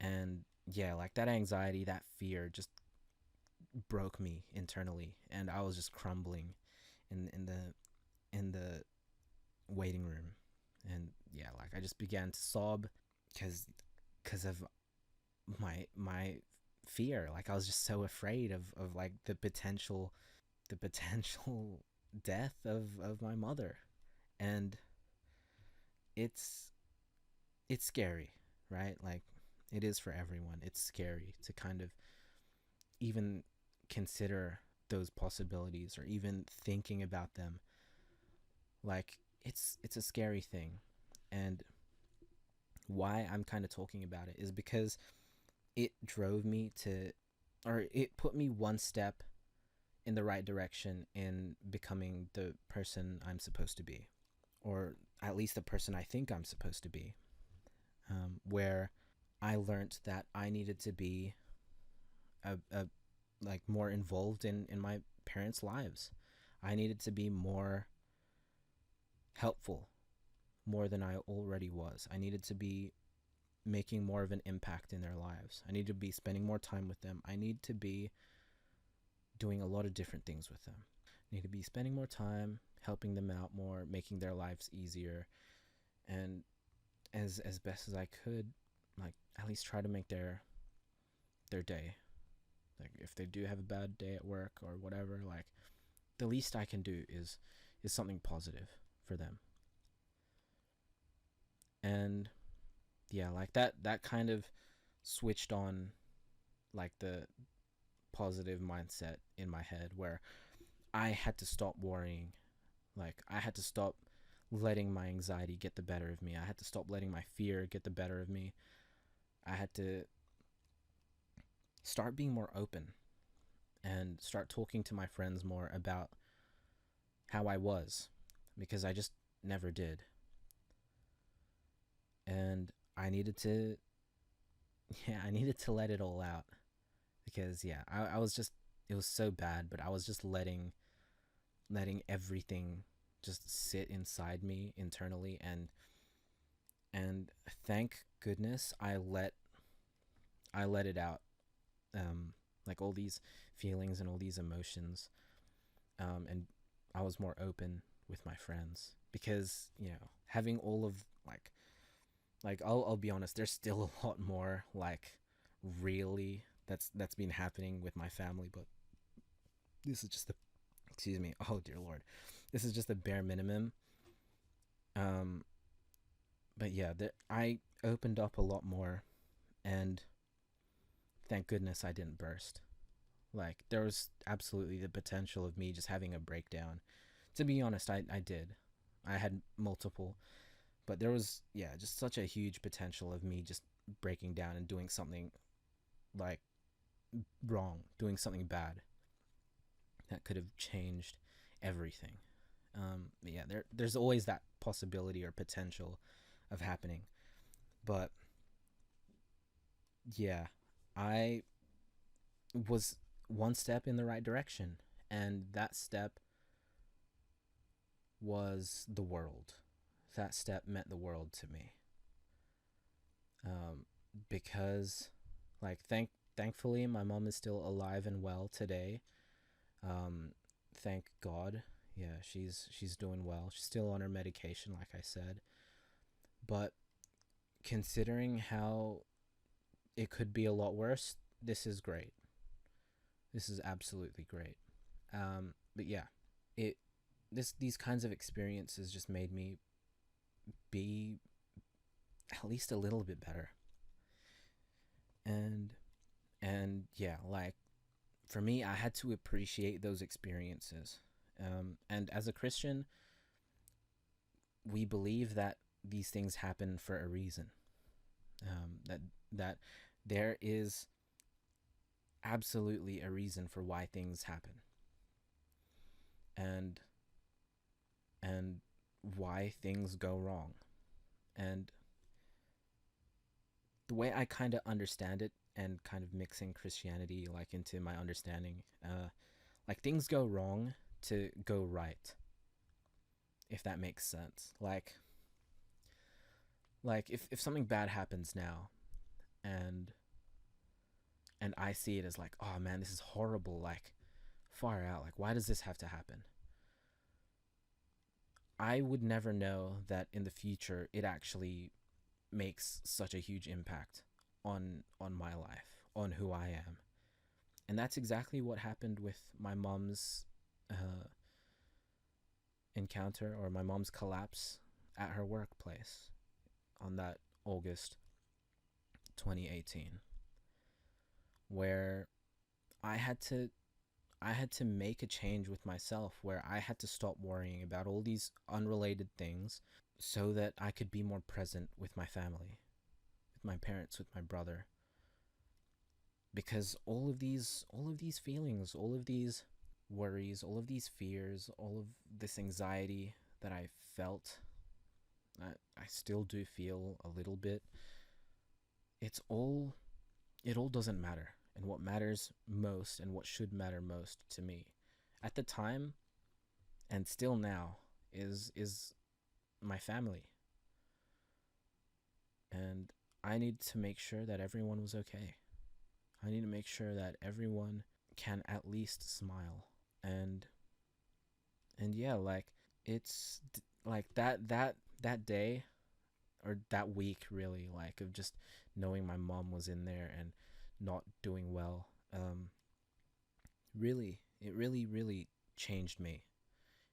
And yeah, like, that anxiety, that fear just broke me internally, and I was just crumbling in the waiting room. And yeah, like, I just began to sob because of my fear. Like, I was just so afraid of like the potential death of my mother. And it's it's scary, right? Like, it is for everyone. It's scary to kind of even consider those possibilities, or even thinking about them. Like, it's a scary thing. And why I'm kind of talking about it is because it drove me to, or it put me one step in the right direction in becoming the person I'm supposed to be, or at least the person I think I'm supposed to be. Where I learned that I needed to be a like, more involved in my parents' lives. I needed to be more helpful, more than I already was. I needed to be making more of an impact in their lives. I need to be spending more time with them. I need to be doing a lot of different things with them. I need to be spending more time, helping them out more, making their lives easier, and as best as I could, like, at least try to make their day. Like, if they do have a bad day at work or whatever, like, the least I can do is something positive for them. And yeah, like, that kind of switched on, like, the positive mindset in my head, where I had to stop worrying. Like, I had to stop letting my anxiety get the better of me. I had to stop letting my fear get the better of me. I had to start being more open and start talking to my friends more about how I was, because I just never did. And I needed to, yeah, I needed to let it all out, because yeah, I was just, it was so bad, but I was just letting everything just sit inside me internally. And thank goodness I let it out. Like, all these feelings and all these emotions. And I was more open with my friends, because, having all of I'll be honest, there's still a lot more really that's been happening with my family, but this is just the excuse me, oh dear lord, this is just the bare minimum. um but yeah, I opened up a lot more, and thank goodness I didn't burst. There was absolutely the potential of me just having a breakdown. To be honest, I did. I had multiple, but there was, yeah, just such a huge potential of me just breaking down and doing something like wrong, doing something bad that could have changed everything. Yeah, there's always that possibility or potential of happening. But yeah, I was one step in the right direction, and that step was the world. That step meant the world to me. Because, thankfully, my mom is still alive and well today. Thank God. Yeah, she's doing well. She's still on her medication, like I said. But considering how it could be a lot worse, this is great. This is absolutely great. But yeah, it these kinds of experiences just made me be at least a little bit better. And yeah, for me, I had to appreciate those experiences. And as a Christian, we believe that these things happen for a reason. That there is absolutely a reason for why things happen, and why things go wrong. And the way I kind of understand it, and kind of mixing Christianity into my understanding, things go wrong to go right, if that makes sense. If something bad happens now, and I see it as oh man, this is horrible, far out, why does this have to happen? I would never know that in the future it actually makes such a huge impact on my life, on who I am. And that's exactly what happened with my mom's encounter, or my mom's collapse at her workplace on that August 2018, where I had to make a change with myself, where I had to stop worrying about all these unrelated things so that I could be more present with my family, with my parents, with my brother. Because all of these feelings, all of these worries, all of these fears, all of this anxiety that I felt, I still do feel a little bit, it all doesn't matter. And what matters most, and what should matter most to me at the time and still now, is my family. And I need to make sure that everyone was okay. I need to make sure that everyone can at least smile. And yeah, it's that day, or that week really, of just knowing my mom was in there and not doing well, it really changed me,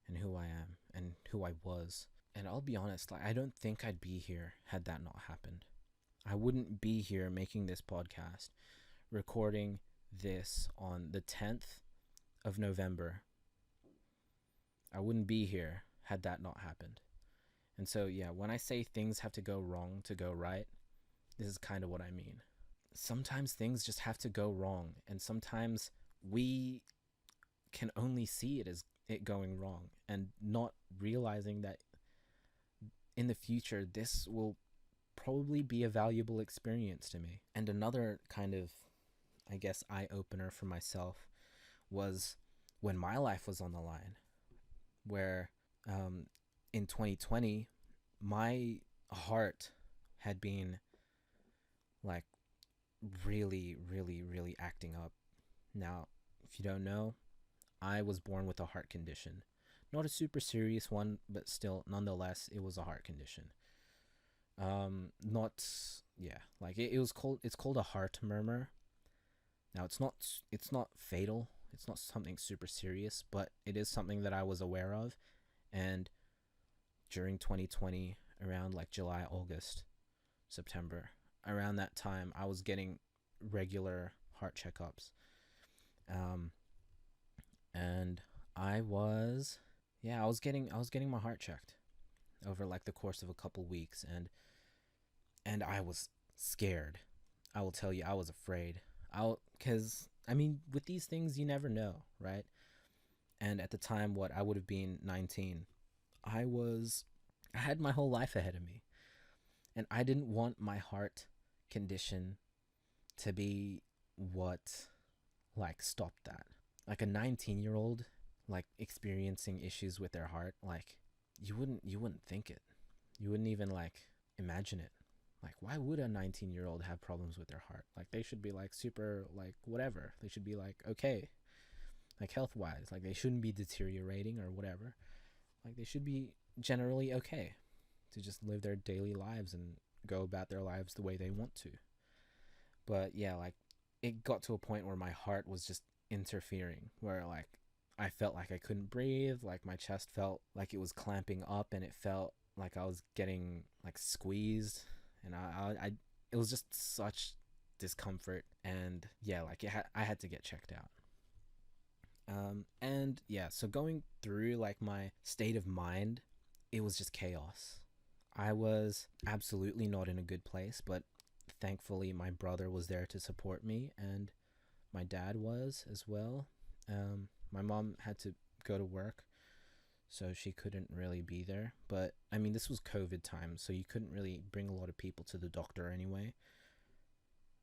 and who I am, and who I was. And I'll be honest, I don't think I'd be here had that not happened. I wouldn't be here making this podcast, recording this on the 10th of November. I wouldn't be here had that not happened. And so, yeah, when I say things have to go wrong to go right, this is kind of what I mean. Sometimes things just have to go wrong, and sometimes we can only see it as it going wrong, and not realizing that in the future this will probably be a valuable experience to me. And another kind of, I guess, eye-opener for myself was when my life was on the line, where in 2020 my heart had been really acting up. Now, if you don't know, I was born with a heart condition. Not a super serious one, but still, nonetheless, it was a heart condition. Not, yeah, like it was called, it's called a heart murmur. Now, it's not fatal. It's not something super serious, but it is something that I was aware of. And during 2020, around like July, August, September, around that time, I was getting regular heart checkups. Um, and I was, yeah, I was getting my heart checked over like the course of a couple weeks, and I was scared. I will tell you, I was afraid. Because I mean, with these things, you never know, right? And at the time, what I would have been 19, I was, I had my whole life ahead of me, and I didn't want my heart condition to be what like stopped that. Like a 19-year-old like experiencing issues with their heart, like you wouldn't think it. You wouldn't even like imagine it. Like why would a 19-year-old have problems with their heart? Like they should be like super like whatever. They should be like okay, like health-wise. Like they shouldn't be deteriorating or whatever. Like they should be generally okay to just live their daily lives and go about their lives the way they want to. But yeah, like it got to a point where my heart was just interfering, where like I felt like I couldn't breathe, like my chest felt like it was clamping up, and it felt like I was getting like squeezed, and I it was just such discomfort, and yeah, like I had to get checked out. And yeah, so going through like my state of mind, it was just chaos. I was absolutely not in a good place, but thankfully my brother was there to support me, and my dad was as well. My mom had to go to work, so she couldn't really be there. But I mean, this was COVID time, so you couldn't really bring a lot of people to the doctor anyway.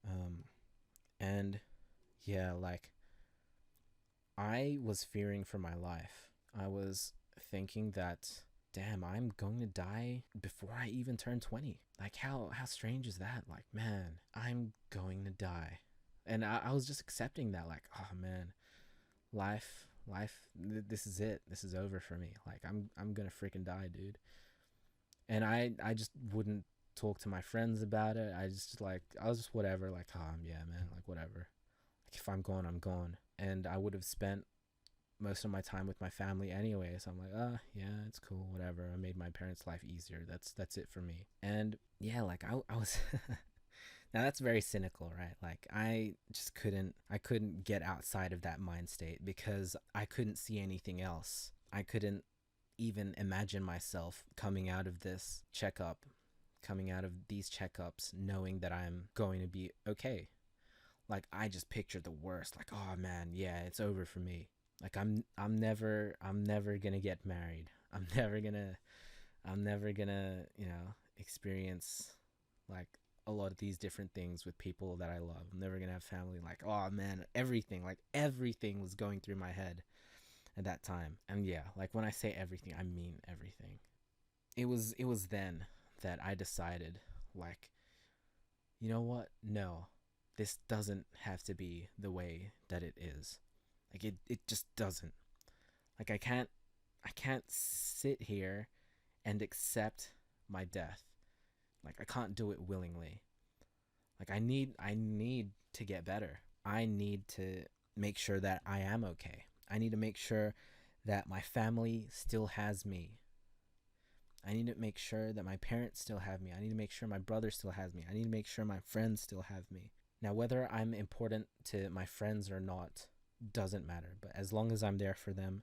Um, and yeah, like I was fearing for my life. I was thinking that, damn, I'm going to die before I even turn 20. Like, how strange is that? Like, man, I'm going to die. And I was just accepting that, like, oh man, this is it. This is over for me. Like, I'm gonna freaking die, dude. And I just wouldn't talk to my friends about it. I was just whatever, like, oh, yeah, man, like, whatever. Like, if I'm gone, I'm gone. And I would have spent most of my time with my family anyway, so I'm like, yeah, it's cool, whatever. I made my parents' life easier. That's it for me. And yeah, like I was now that's very cynical, right? Like I couldn't get outside of that mind state because I couldn't see anything else. I couldn't even imagine myself coming out of these checkups knowing that I'm going to be okay. Like I just pictured the worst. Like, oh man, yeah, it's over for me. Like I'm never gonna get married. I'm never gonna experience like a lot of these different things with people that I love. I'm never gonna have family. Like, oh man, everything was going through my head at that time. And yeah, like when I say everything, I mean everything. It was then that I decided, like, you know what? No, this doesn't have to be the way that it is. Like it just doesn't. Like I can't sit here and accept my death. Like I can't do it willingly. Like I need to get better. I need to make sure that I am okay. I need to make sure that my family still has me. I need to make sure that my parents still have me. I need to make sure my brother still has me. I need to make sure my friends still have me. Now, whether I'm important to my friends or not doesn't matter. But as long as I'm there for them,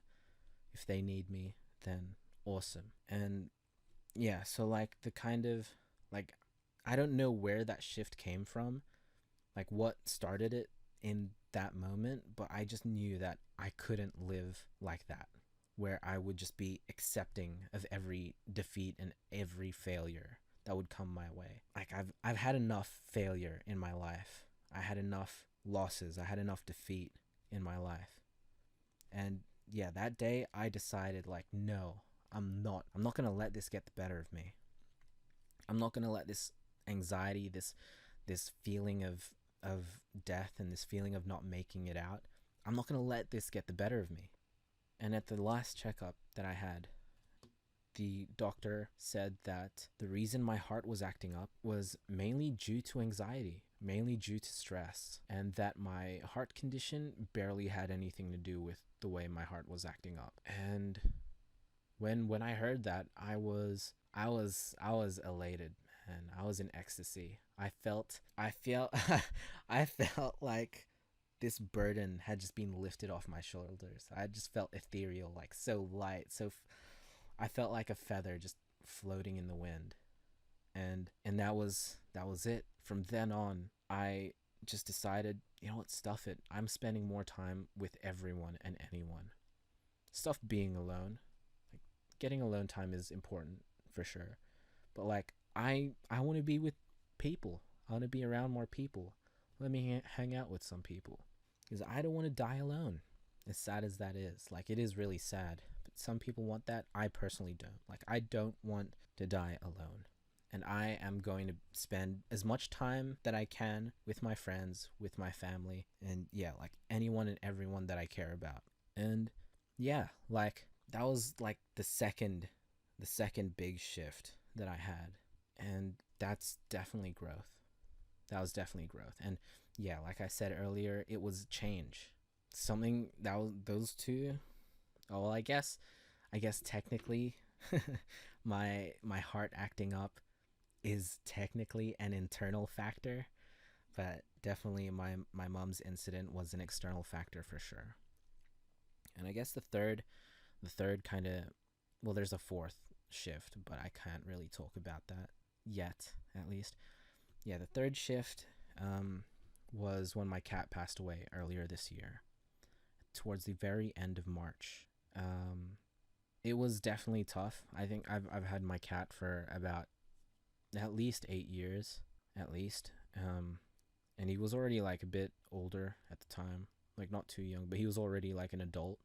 if they need me, then awesome. And yeah, so like the kind of like, I don't know where that shift came from, like what started it in that moment, but I just knew that I couldn't live like that, where I would just be accepting of every defeat and every failure that would come my way. Like I've had enough failure in my life. I had enough losses. I had enough defeat in my life. And yeah, that day I decided like no, I'm not going to let this get the better of me. I'm not going to let this anxiety, this feeling of death and this feeling of not making it out. I'm not going to let this get the better of me. And at the last checkup, that I had, the doctor said that the reason my heart was acting up was mainly due to anxiety, mainly due to stress, and that my heart condition barely had anything to do with the way my heart was acting up. And when I heard that, I was elated, man. I was in ecstasy. I felt I felt like this burden had just been lifted off my shoulders. I just felt ethereal, like so light, I felt like a feather just floating in the wind. And that was it. From then on, I just decided, you know what, stuff it. I'm spending more time with everyone and anyone. Stuff being alone. Like, getting alone time is important for sure. But like, I want to be with people. I want to be around more people. Let me hang out with some people, because I don't want to die alone. As sad as that is, like, it is really sad. But some people want that. I personally don't. Like, I don't want to die alone. And I am going to spend as much time that I can with my friends, with my family, and yeah, like anyone and everyone that I care about. And yeah, like, that was like the second big shift that I had. And that's definitely growth. That was definitely growth. And yeah, like I said earlier, it was change. Something that was those two. Oh, well, I guess technically my heart acting up is technically an internal factor, but definitely my mom's incident was an external factor for sure. And I guess the third kind of, well, there's a fourth shift, but I can't really talk about that yet, at least. Yeah, the third shift was when my cat passed away earlier this year, towards the very end of March. Um, it was definitely tough. I think I've had my cat for about at least 8 years, at least. And he was already like a bit older at the time, like not too young, but he was already like an adult.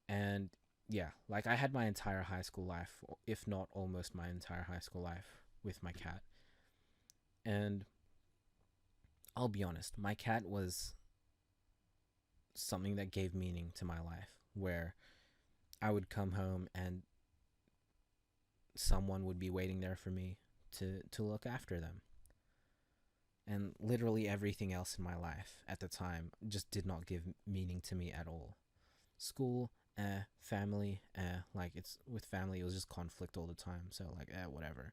And yeah, like, I had my entire high school life, if not almost my entire high school life, with my cat. And I'll be honest, my cat was something that gave meaning to my life, where I would come home and someone would be waiting there for me to look after them. And literally everything else in my life at the time just did not give meaning to me at all. School, family, like, it's with family, it was just conflict all the time. So like, whatever.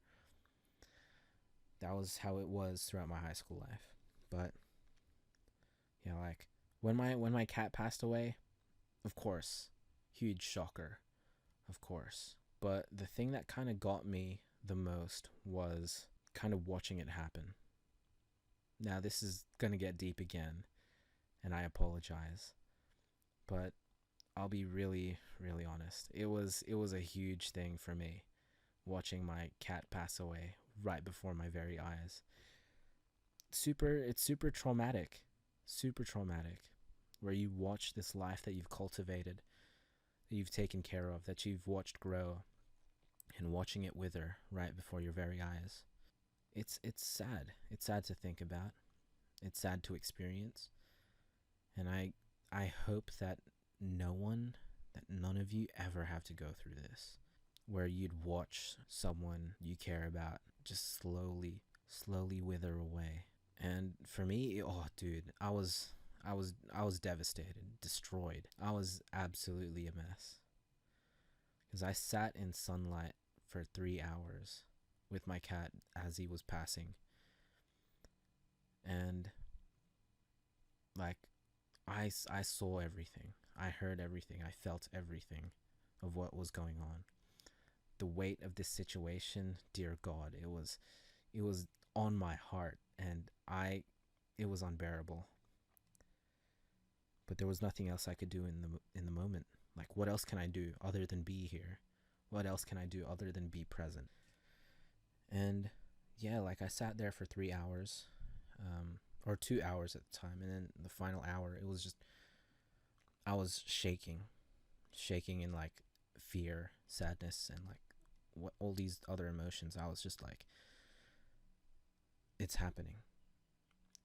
That was how it was throughout my high school life. But yeah, like, when my cat passed away, of course, huge shocker, of course. But the thing that kind of got me the most was kind of watching it happen. Now, this is going to get deep again, and I apologize. But I'll be really, really honest. It was a huge thing for me, watching my cat pass away right before my very eyes. It's super traumatic. Super traumatic. Where you watch this life that you've cultivated, that you've taken care of, that you've watched grow, and watching it wither right before your very eyes. It's sad. It's sad to think about. It's sad to experience. And I hope that none of you ever have to go through this, where you'd watch someone you care about just slowly wither away. And for me, oh dude, I was devastated, destroyed. I was absolutely a mess, because I sat in sunlight for 3 hours with my cat as he was passing. And like, I saw everything. I heard everything. I felt everything of what was going on. The weight of this situation, dear God, it was on my heart, and it was unbearable. But there was nothing else I could do in the moment. Like, what else can I do other than be here? What else can I do other than be present? And yeah, like, I sat there for 3 hours, or 2 hours at the time, and then the final hour, it was just, I was shaking in like fear, sadness, and like what all these other emotions. I was just like, it's happening.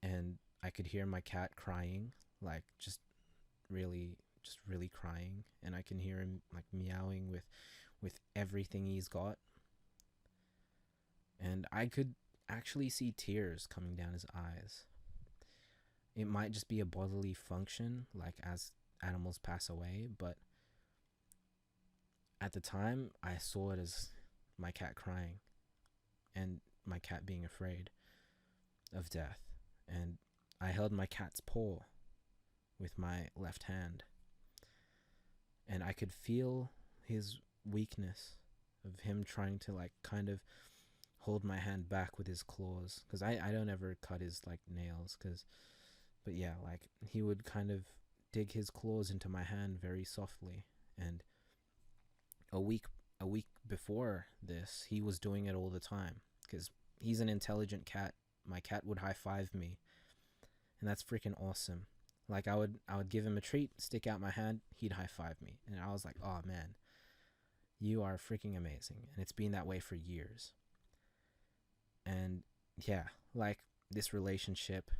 And I could hear my cat crying, like, just really just really crying, and I can hear him like meowing with everything he's got. And I could actually see tears coming down his eyes. It might just be a bodily function, like as animals pass away, but at the time, I saw it as my cat crying and my cat being afraid of death. And I held my cat's paw with my left hand, and I could feel his weakness of him trying to like kind of hold my hand back with his claws, because I don't ever cut his like nails, but yeah, like he would kind of dig his claws into my hand very softly. And a week before this, he was doing it all the time, because he's an intelligent cat. My cat would high five me, and that's freaking awesome. Like I would give him a treat, stick out my hand, he'd high five me, and I was like, oh man, you are freaking amazing. And it's been that way for years. And yeah, like this relationship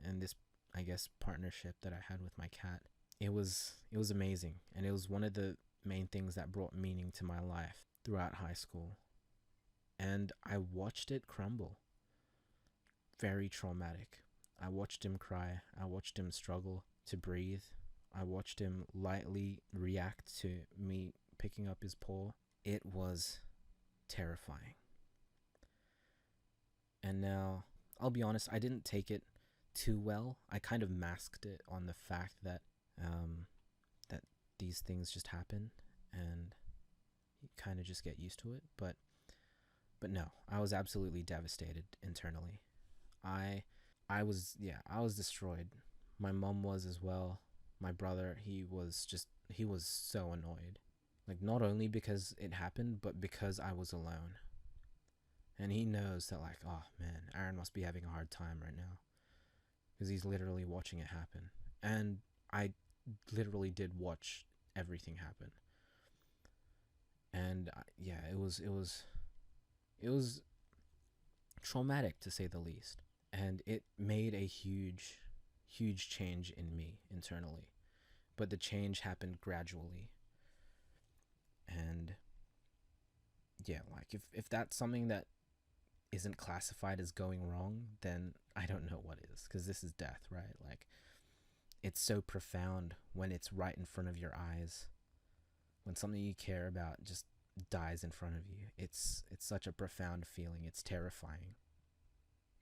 and this, I guess, partnership that I had with my cat, it was amazing, and it was one of the main things that brought meaning to my life throughout high school. And I watched it crumble. Very traumatic. I watched him cry. I watched him struggle to breathe. I watched him lightly react to me picking up his paw. It was terrifying. And now, I'll be honest, I didn't take it too well. I kind of masked it on the fact that that these things just happen, and you kind of just get used to it. But no, I was absolutely devastated internally. I was destroyed. My mom was as well. My brother, he was so annoyed. Like, not only because it happened, but because I was alone. And he knows that, like, oh man, Aaron must be having a hard time right now, because he's literally watching it happen. And I literally did watch everything happen. And yeah, it was traumatic, to say the least. And it made a huge change in me internally. But the change happened gradually. And yeah, like if that's something that isn't classified as going wrong, then I don't know what is, because this is death, right? Like, it's so profound when it's right in front of your eyes, when something you care about just dies in front of you. It's such a profound feeling. It's terrifying.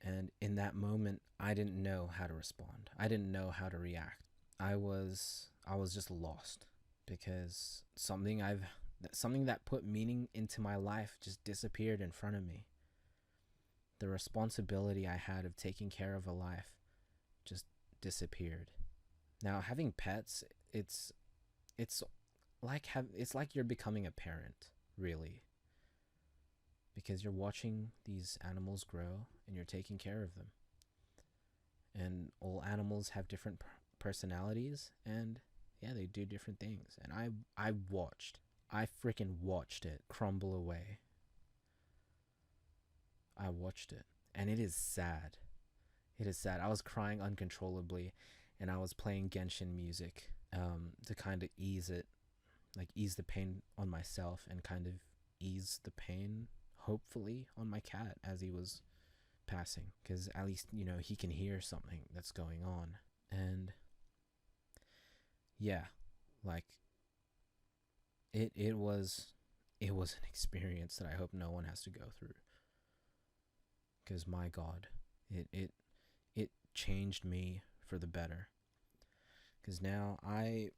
And in that moment, I didn't know how to respond. I didn't know how to react. I was just lost, because something that put meaning into my life just disappeared in front of me. The responsibility I had of taking care of a life just disappeared. Now, having pets, it's like you're becoming a parent, really, because you're watching these animals grow and you're taking care of them. And all animals have different personalities, and yeah, they do different things. And I freaking watched it crumble away. I watched it, and it is sad. It is sad. I was crying uncontrollably, and I was playing Genshin music to kind of ease the pain on myself, and kind of ease the pain, hopefully, on my cat as he was passing, because at least, he can hear something that's going on. And yeah, like it was an experience that I hope no one has to go through, because my God, it changed me for the better, because now I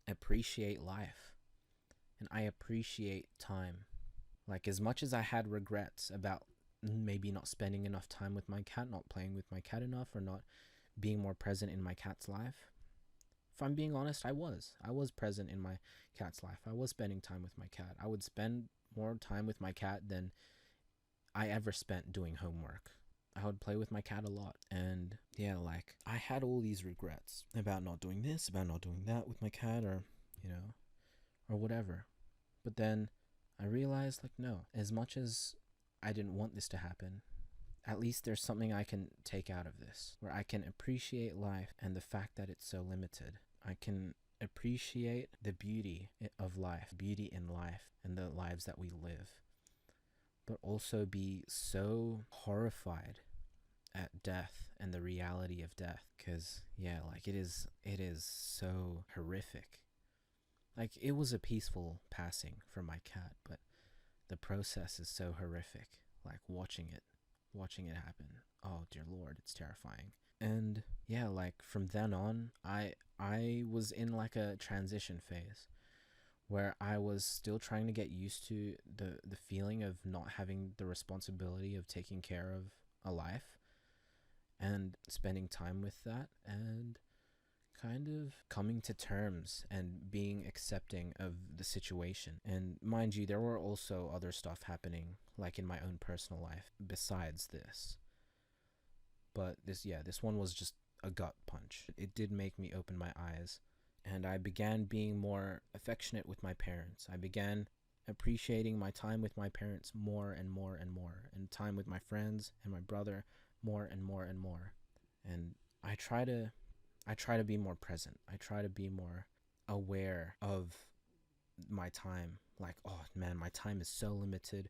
appreciate life, and I appreciate time. Like, as much as I had regrets about maybe not spending enough time with my cat, not playing with my cat enough, or not being more present in my cat's life, if I'm being honest, I was present in my cat's life. I was spending time with my cat. I would spend more time with my cat than I ever spent doing homework. I would play with my cat a lot. And yeah, like, I had all these regrets about not doing this, about not doing that with my cat, or or whatever. But then I realized, like, no, as much as I didn't want this to happen, at least there's something I can take out of this, where I can appreciate life and the fact that it's so limited. I can appreciate the beauty of life, beauty in life and the lives that we live, but also be so horrified at death and the reality of death. Because yeah, like it is so horrific. Like, it was a peaceful passing for my cat, but the process is so horrific. Like, watching it happen, oh dear lord, it's terrifying. And yeah, like from then on, I was in like a transition phase where I was still trying to get used to the feeling of not having the responsibility of taking care of a life and spending time with that, and kind of coming to terms and being accepting of the situation. And mind you, there were also other stuff happening, like in my own personal life besides this. But this one was just a gut punch. It did make me open my eyes, and I began being more affectionate with my parents. I began appreciating my time with my parents more and more and more, and time with my friends and my brother more and more and more. And I try to be more present. I try to be more aware of my time. Like, oh man, my time is so limited.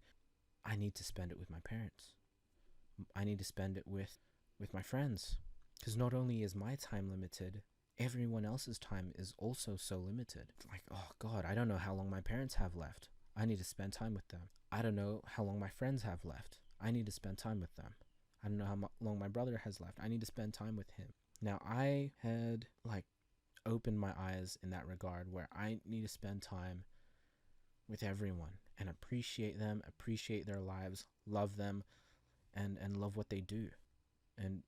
I need to spend it with my parents. I need to spend it with my friends. Because not only is my time limited, everyone else's time is also so limited. It's like, oh God, I don't know how long my parents have left. I need to spend time with them. I don't know how long my friends have left. I need to spend time with them. I don't know how long my brother has left. I need to spend time with him. Now, I had like opened my eyes in that regard, where I need to spend time with everyone and appreciate them, appreciate their lives, love them, and love what they do, and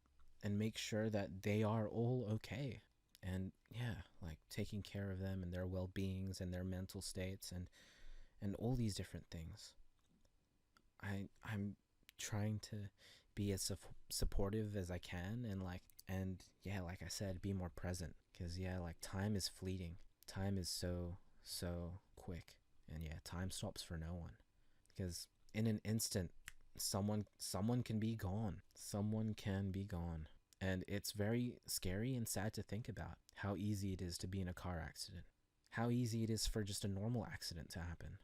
make sure that they are all okay. And yeah, like taking care of them and their well-beings and their mental states, and all these different things. I'm trying to be as supportive as I can, and yeah, like I said, be more present. Because yeah, like time is fleeting. Time is so quick. And yeah, time stops for no one. Because in an instant, someone can be gone. Someone can be gone. And it's very scary and sad to think about how easy it is to be in a car accident. How easy it is for just a normal accident to happen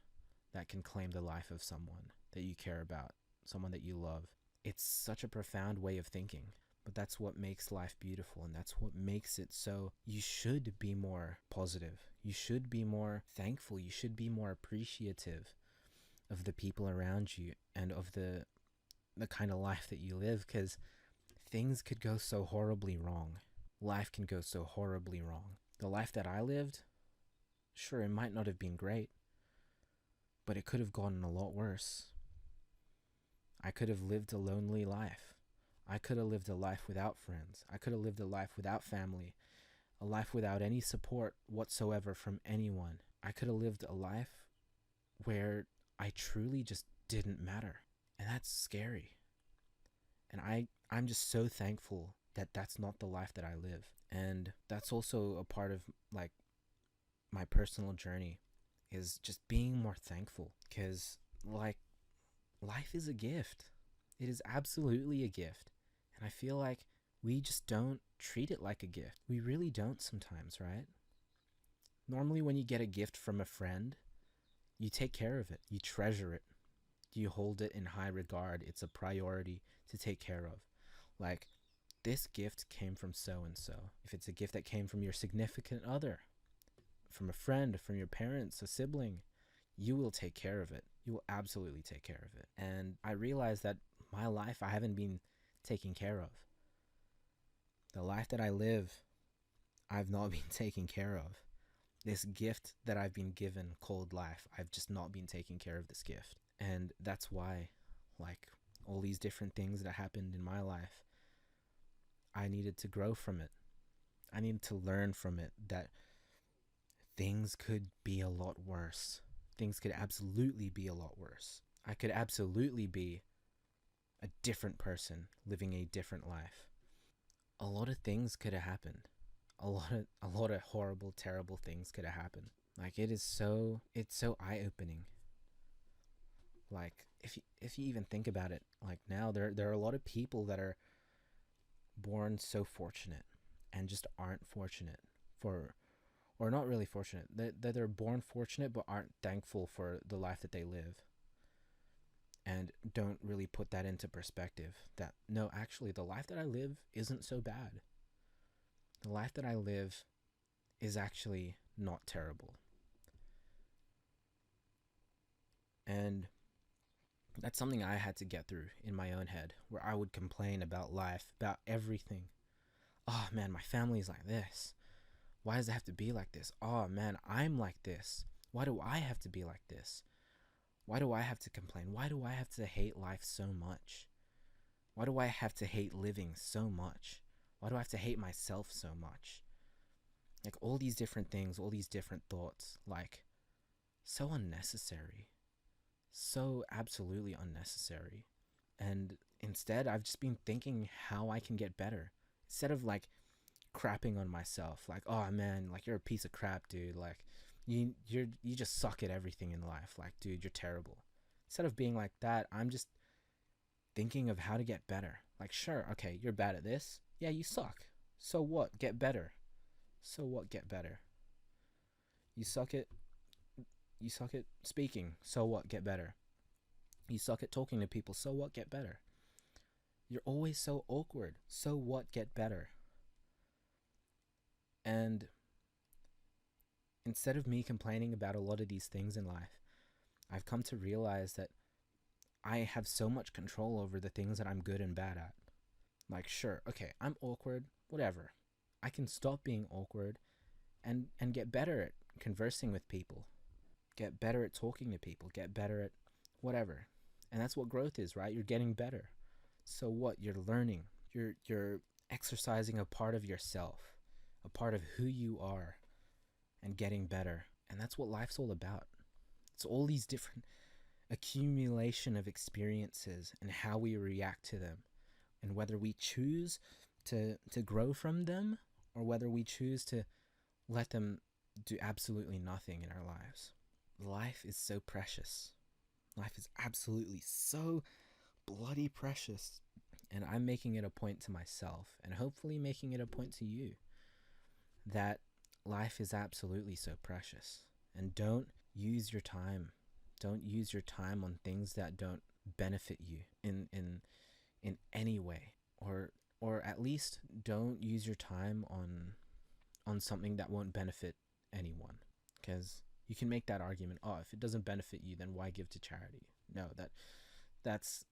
that can claim the life of someone that you care about, someone that you love. It's such a profound way of thinking, but that's what makes life beautiful, and that's what makes it so you should be more positive. You should be more thankful. You should be more appreciative of the people around you and of the kind of life that you live, because things could go so horribly wrong. Life can go so horribly wrong. The life that I lived, sure, it might not have been great, but it could have gotten a lot worse. I could have lived a lonely life. I could have lived a life without friends. I could have lived a life without family, a life without any support whatsoever from anyone. I could have lived a life where I truly just didn't matter. And that's scary. And I'm just so thankful that that's not the life that I live. And that's also a part of like my personal journey, is just being more thankful. Because like, life is a gift. It is absolutely a gift. And I feel like we just don't treat it like a gift. We really don't sometimes, right? Normally when you get a gift from a friend, you take care of it. You treasure it. You hold it in high regard. It's a priority to take care of. Like, this gift came from so and so. If it's a gift that came from your significant other, from a friend, from your parents, a sibling, you will take care of it. You will absolutely take care of it. And I realized that my life, I haven't been taken care of. The life that I live, I've not been taken care of. This gift that I've been given called life, I've just not been taking care of this gift. And that's why, like, all these different things that happened in my life, I needed to grow from it. I needed to learn from it that things could be a lot worse. Things could absolutely be a lot worse. I could absolutely be a different person living a different life. A lot of things could have happened. A lot of horrible, terrible things could have happened. Like, it's so eye-opening. Like, if you even think about it, like, now there are a lot of people that are born so fortunate and just aren't fortunate for or not really fortunate, that they're born fortunate but aren't thankful for the life that they live, and don't really put that into perspective, that no, actually the life that I live isn't so bad. The life that I live is actually not terrible. And that's something I had to get through in my own head, where I would complain about life, about everything. Oh man, my family's like this. Why does it have to be like this? Oh man, I'm like this. Why do I have to be like this? Why do I have to complain? Why do I have to hate life so much? Why do I have to hate living so much? Why do I have to hate myself so much? Like all these different things, all these different thoughts, like so unnecessary. So absolutely unnecessary. And instead, I've just been thinking how I can get better. Instead of like crapping on myself, like, oh man, like you're a piece of crap, dude. Like you just suck at everything in life. Like, dude, you're terrible. Instead of being like that, I'm just thinking of how to get better. Like, sure, okay, you're bad at this. Yeah, you suck. So what? Get better. So what? Get better. You suck at speaking. So what? Get better. You suck at talking to people. So what? Get better. You're always so awkward. So what? Get better. And instead of me complaining about a lot of these things in life, I've come to realize that I have so much control over the things that I'm good and bad at. Like, sure, okay, I'm awkward, whatever. I can stop being awkward and get better at conversing with people, get better at talking to people, get better at whatever. And that's what growth is, right? You're getting better. So what? You're learning. You're exercising a part of yourself, a part of who you are, and getting better. And that's what life's all about. It's all these different accumulation of experiences and how we react to them, and whether we choose to grow from them or whether we choose to let them do absolutely nothing in our lives. Life is so precious. Life is absolutely so bloody precious. And I'm making it a point to myself, and hopefully making it a point to you, that life is absolutely so precious. And don't use your time. Don't use your time on things that don't benefit you in any way. Or at least don't use your time on something that won't benefit anyone. Because you can make that argument, oh, if it doesn't benefit you, then why give to charity? No, that's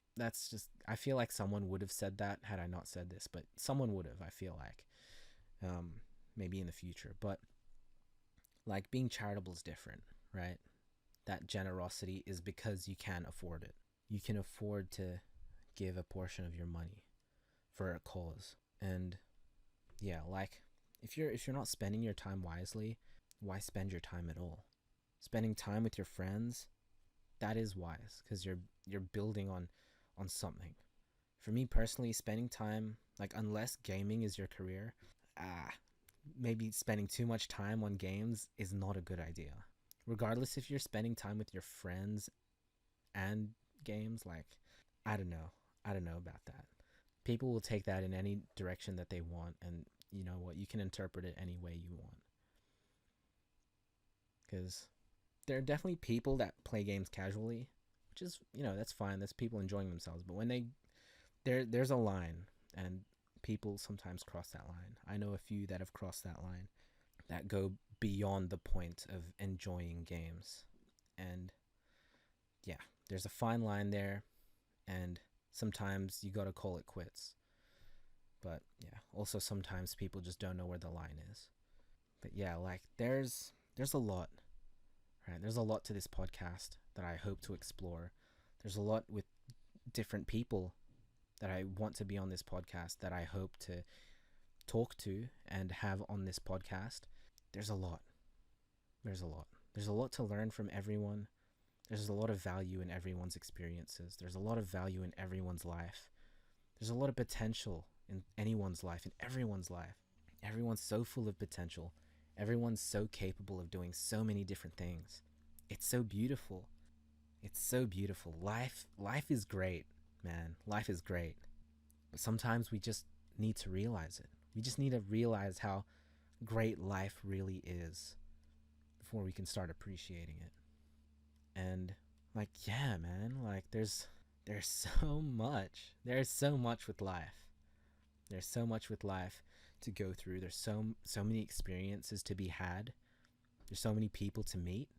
just, I feel like someone would have said that had I not said this, but someone would have, I feel like, maybe in the future. But like, being charitable is different, right? That generosity is because you can afford it. You can afford to give a portion of your money for a cause. And yeah, like, if you're not spending your time wisely, why spend your time at all? Spending time with your friends, that is wise, because you're building on something. For me personally, spending time, like, unless gaming is your career, maybe spending too much time on games is not a good idea. Regardless if you're spending time with your friends and games, like, I don't know about that. People will take that in any direction that they want, and you know what, you can interpret it any way you want. Because there are definitely people that play games casually, which is, that's fine. That's people enjoying themselves. But when there's a line, and people sometimes cross that line. I know a few that have crossed that line, that go beyond the point of enjoying games. And yeah, there's a fine line there, and sometimes you gotta call it quits. But yeah, also sometimes people just don't know where the line is. But yeah, like, there's a lot, right? There's a lot to this podcast that I hope to explore. There's a lot with different people that I want to be on this podcast, that I hope to talk to and have on this podcast. There's a lot. There's a lot to learn from everyone. There's a lot of value in everyone's experiences. There's a lot of value in everyone's life. There's a lot of potential in anyone's life, in everyone's life. Everyone's so full of potential. Everyone's so capable of doing so many different things. It's so beautiful. It's so beautiful. Life is great, man. Life is great. But sometimes we just need to realize it. We just need to realize how great life really is before we can start appreciating it. And like, yeah, man, like there's so much. There's so much with life. There's so much with life to go through. There's so many experiences to be had. There's so many people to meet.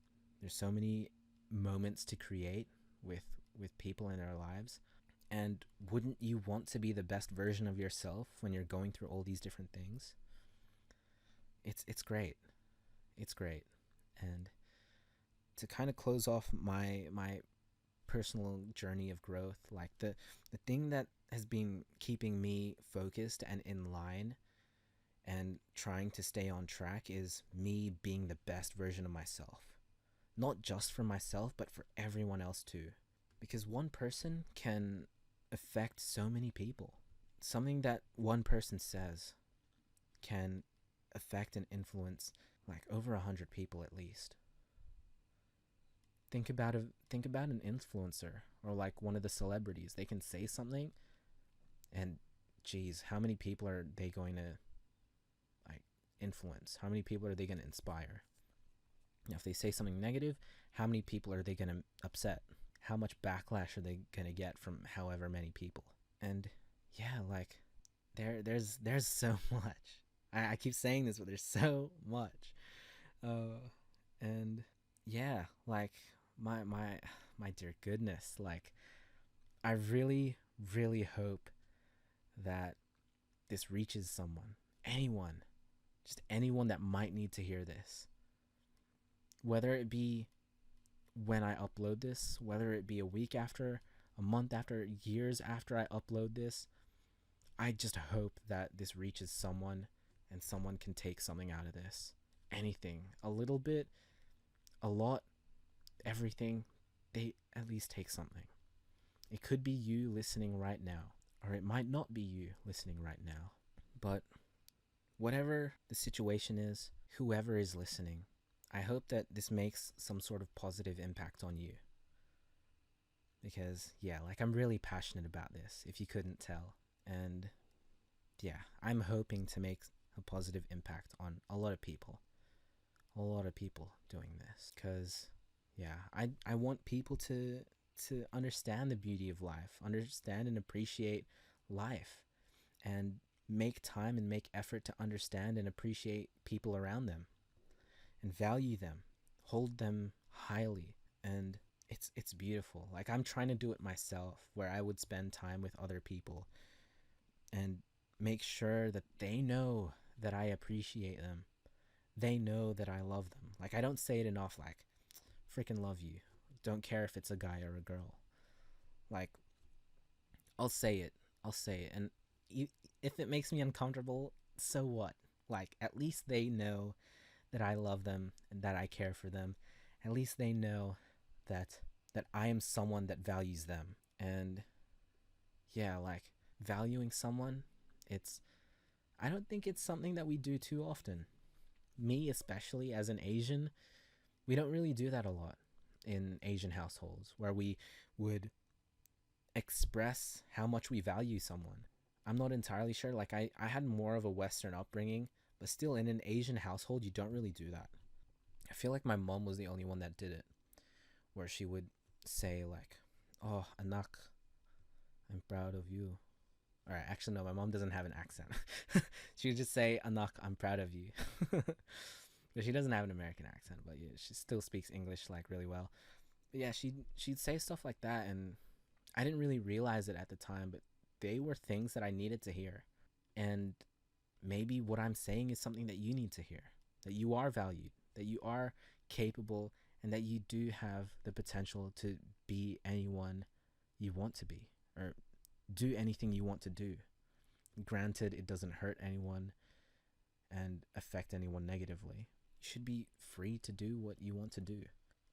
There's so many moments to create with people in our lives. And wouldn't you want to be the best version of yourself when you're going through all these different things? It's great. It's great. And to kind of close off my personal journey of growth, like the thing that has been keeping me focused and in line and trying to stay on track is me being the best version of myself. Not just for myself, but for everyone else too. Because one person can affect so many people. Something that one person says can affect and influence like over 100 people at least. Think about an influencer or like one of the celebrities. They can say something and geez, how many people are they going to like influence? How many people are they going to inspire? Now, if they say something negative, how many people are they going to upset? How much backlash are they going to get from however many people? And yeah, like there's so much. I keep saying this, but there's so much. And yeah, like my dear goodness, like I really, really hope that this reaches someone, anyone, just anyone that might need to hear this. Whether it be when I upload this, whether it be a week after, a month after, years after I upload this, I just hope that this reaches someone and someone can take something out of this. Anything, a little bit, a lot, everything, they at least take something. It could be you listening right now, or it might not be you listening right now. But whatever the situation is, whoever is listening, I hope that this makes some sort of positive impact on you. Because, yeah, like I'm really passionate about this, if you couldn't tell. And yeah, I'm hoping to make a positive impact on a lot of people. A lot of people doing this. Because, yeah, I want people to understand the beauty of life, understand and appreciate life, and make time and make effort to understand and appreciate people around them and value them, hold them highly. And it's beautiful. Like I'm trying to do it myself, where I would spend time with other people and make sure that they know that I appreciate them. They know that I love them. Like I don't say it enough, like freaking love you. Don't care if it's a guy or a girl. Like I'll say it. And if it makes me uncomfortable, so what? Like at least they know that I love them and that I care for them. At least they know that I am someone that values them. And yeah, like valuing someone, I don't think it's something that we do too often. Me especially as an Asian, we don't really do that a lot in Asian households, where we would express how much we value someone. I'm not entirely sure. Like I had more of a Western upbringing, but still in an Asian household, you don't really do that. I feel like my mom was the only one that did it, where she would say like, oh, anak, I'm proud of you. All right, actually, no, my mom doesn't have an accent. She would just say, anak, I'm proud of you. But she doesn't have an American accent, but yeah, she still speaks English like really well. But yeah, she'd say stuff like that, and I didn't really realize it at the time, but they were things that I needed to hear. And maybe what I'm saying is something that you need to hear, that you are valued, that you are capable, and that you do have the potential to be anyone you want to be, or do anything you want to do. Granted, it doesn't hurt anyone and affect anyone negatively. You should be free to do what you want to do.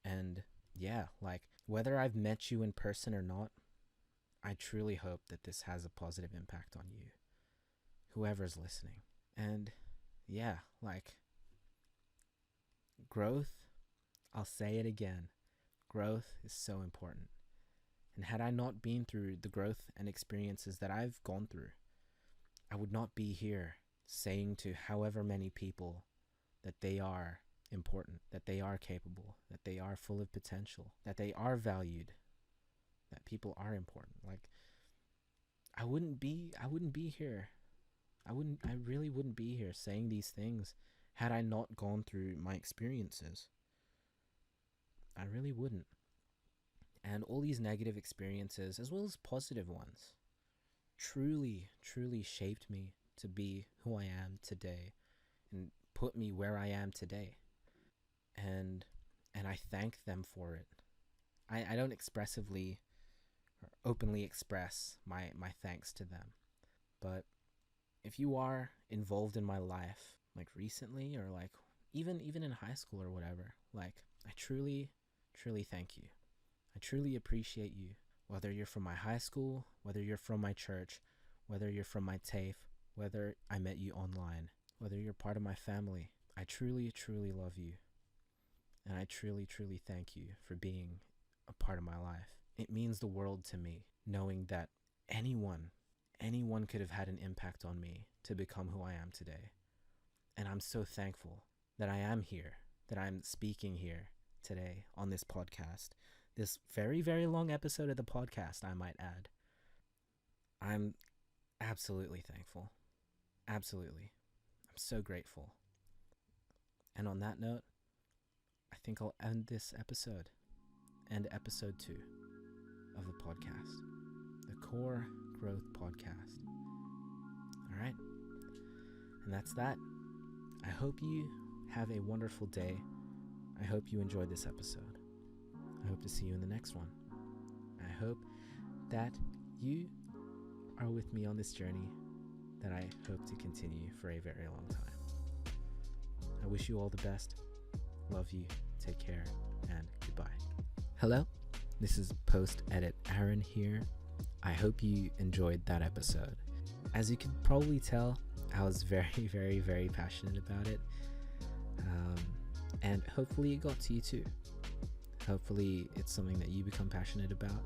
And yeah, like whether I've met you in person or not, I truly hope that this has a positive impact on you, whoever's listening. And yeah, like growth, I'll say it again, growth is so important. And had I not been through the growth and experiences that I've gone through, I would not be here saying to however many people that they are important, that they are capable, that they are full of potential, that they are valued, that people are important. Like, I wouldn't be here. I really wouldn't be here saying these things had I not gone through my experiences. I really wouldn't. And all these negative experiences, as well as positive ones, truly, truly shaped me to be who I am today and put me where I am today. And I thank them for it. I don't expressively or openly express my thanks to them. But if you are involved in my life, like recently, or like even in high school or whatever, like, I truly, truly thank you. I truly appreciate you. Whether you're from my high school, whether you're from my church, whether you're from my TAFE, whether I met you online, whether you're part of my family, I truly, truly love you. And I truly, truly thank you for being a part of my life. It means the world to me, knowing that anyone could have had an impact on me to become who I am today. And I'm so thankful that I am here, that I'm speaking here today on this podcast. This very, very long episode of the podcast, I might add. I'm absolutely thankful. Absolutely. I'm so grateful. And on that note, I think I'll end this episode, end episode 2 of the podcast, the Core Growth Podcast. All right. And that's that. I hope you have a wonderful day. I hope you enjoyed this episode. I hope to see you in the next one. I hope that you are with me on this journey that I hope to continue for a very long time. I wish you all the best. Love you. Take care. And goodbye. Hello. This is post-edit Aaron here. I hope you enjoyed that episode. As you can probably tell, I was very, very, very passionate about it. And hopefully it got to you too. Hopefully it's something that you become passionate about.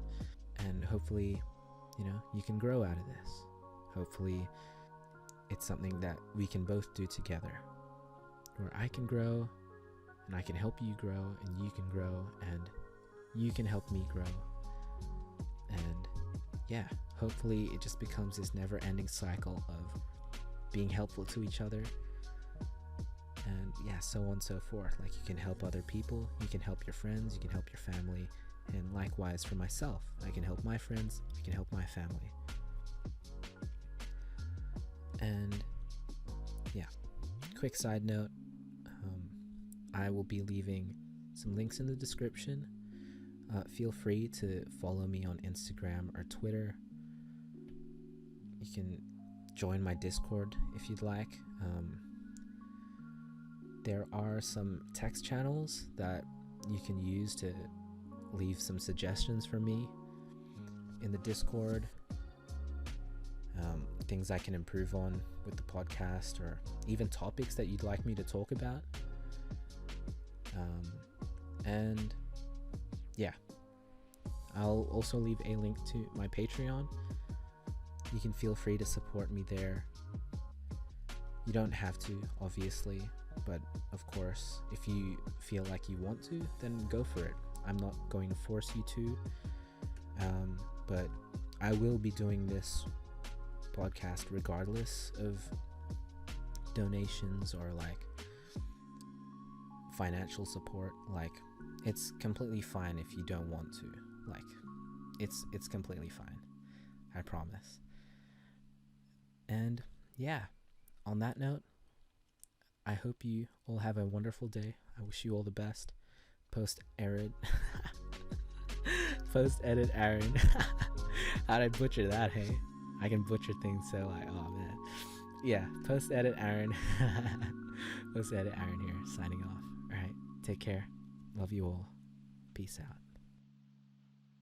And hopefully, you can grow out of this. Hopefully it's something that we can both do together. Where I can grow, and I can help you grow, and you can grow, and you can help me grow. And yeah, hopefully it just becomes this never-ending cycle of being helpful to each other. And yeah, so on and so forth. Like, you can help other people, you can help your friends, you can help your family, and likewise for myself. I can help my friends, I can help my family. And yeah, quick side note, I will be leaving some links in the description. Feel free to follow me on Instagram or Twitter. You can join my Discord if you'd like. There are some text channels that you can use to leave some suggestions for me in the Discord. Things I can improve on with the podcast, or even topics that you'd like me to talk about. And yeah, I'll also leave a link to my Patreon. You can feel free to support me there. You don't have to, obviously, but of course, if you feel like you want to, then go for it. I'm not going to force you to, but I will be doing this podcast regardless of donations or like financial support. Like, it's completely fine if you don't want to. Like, it's completely fine, I promise. And yeah, on that note, I hope you all have a wonderful day. I wish you all the best. Post-edit Aaron. How'd I butcher that, hey? I can butcher things so like, oh man. Yeah, post-edit Aaron. Post-edit Aaron here, signing off. Alright, take care. Love you all. Peace out.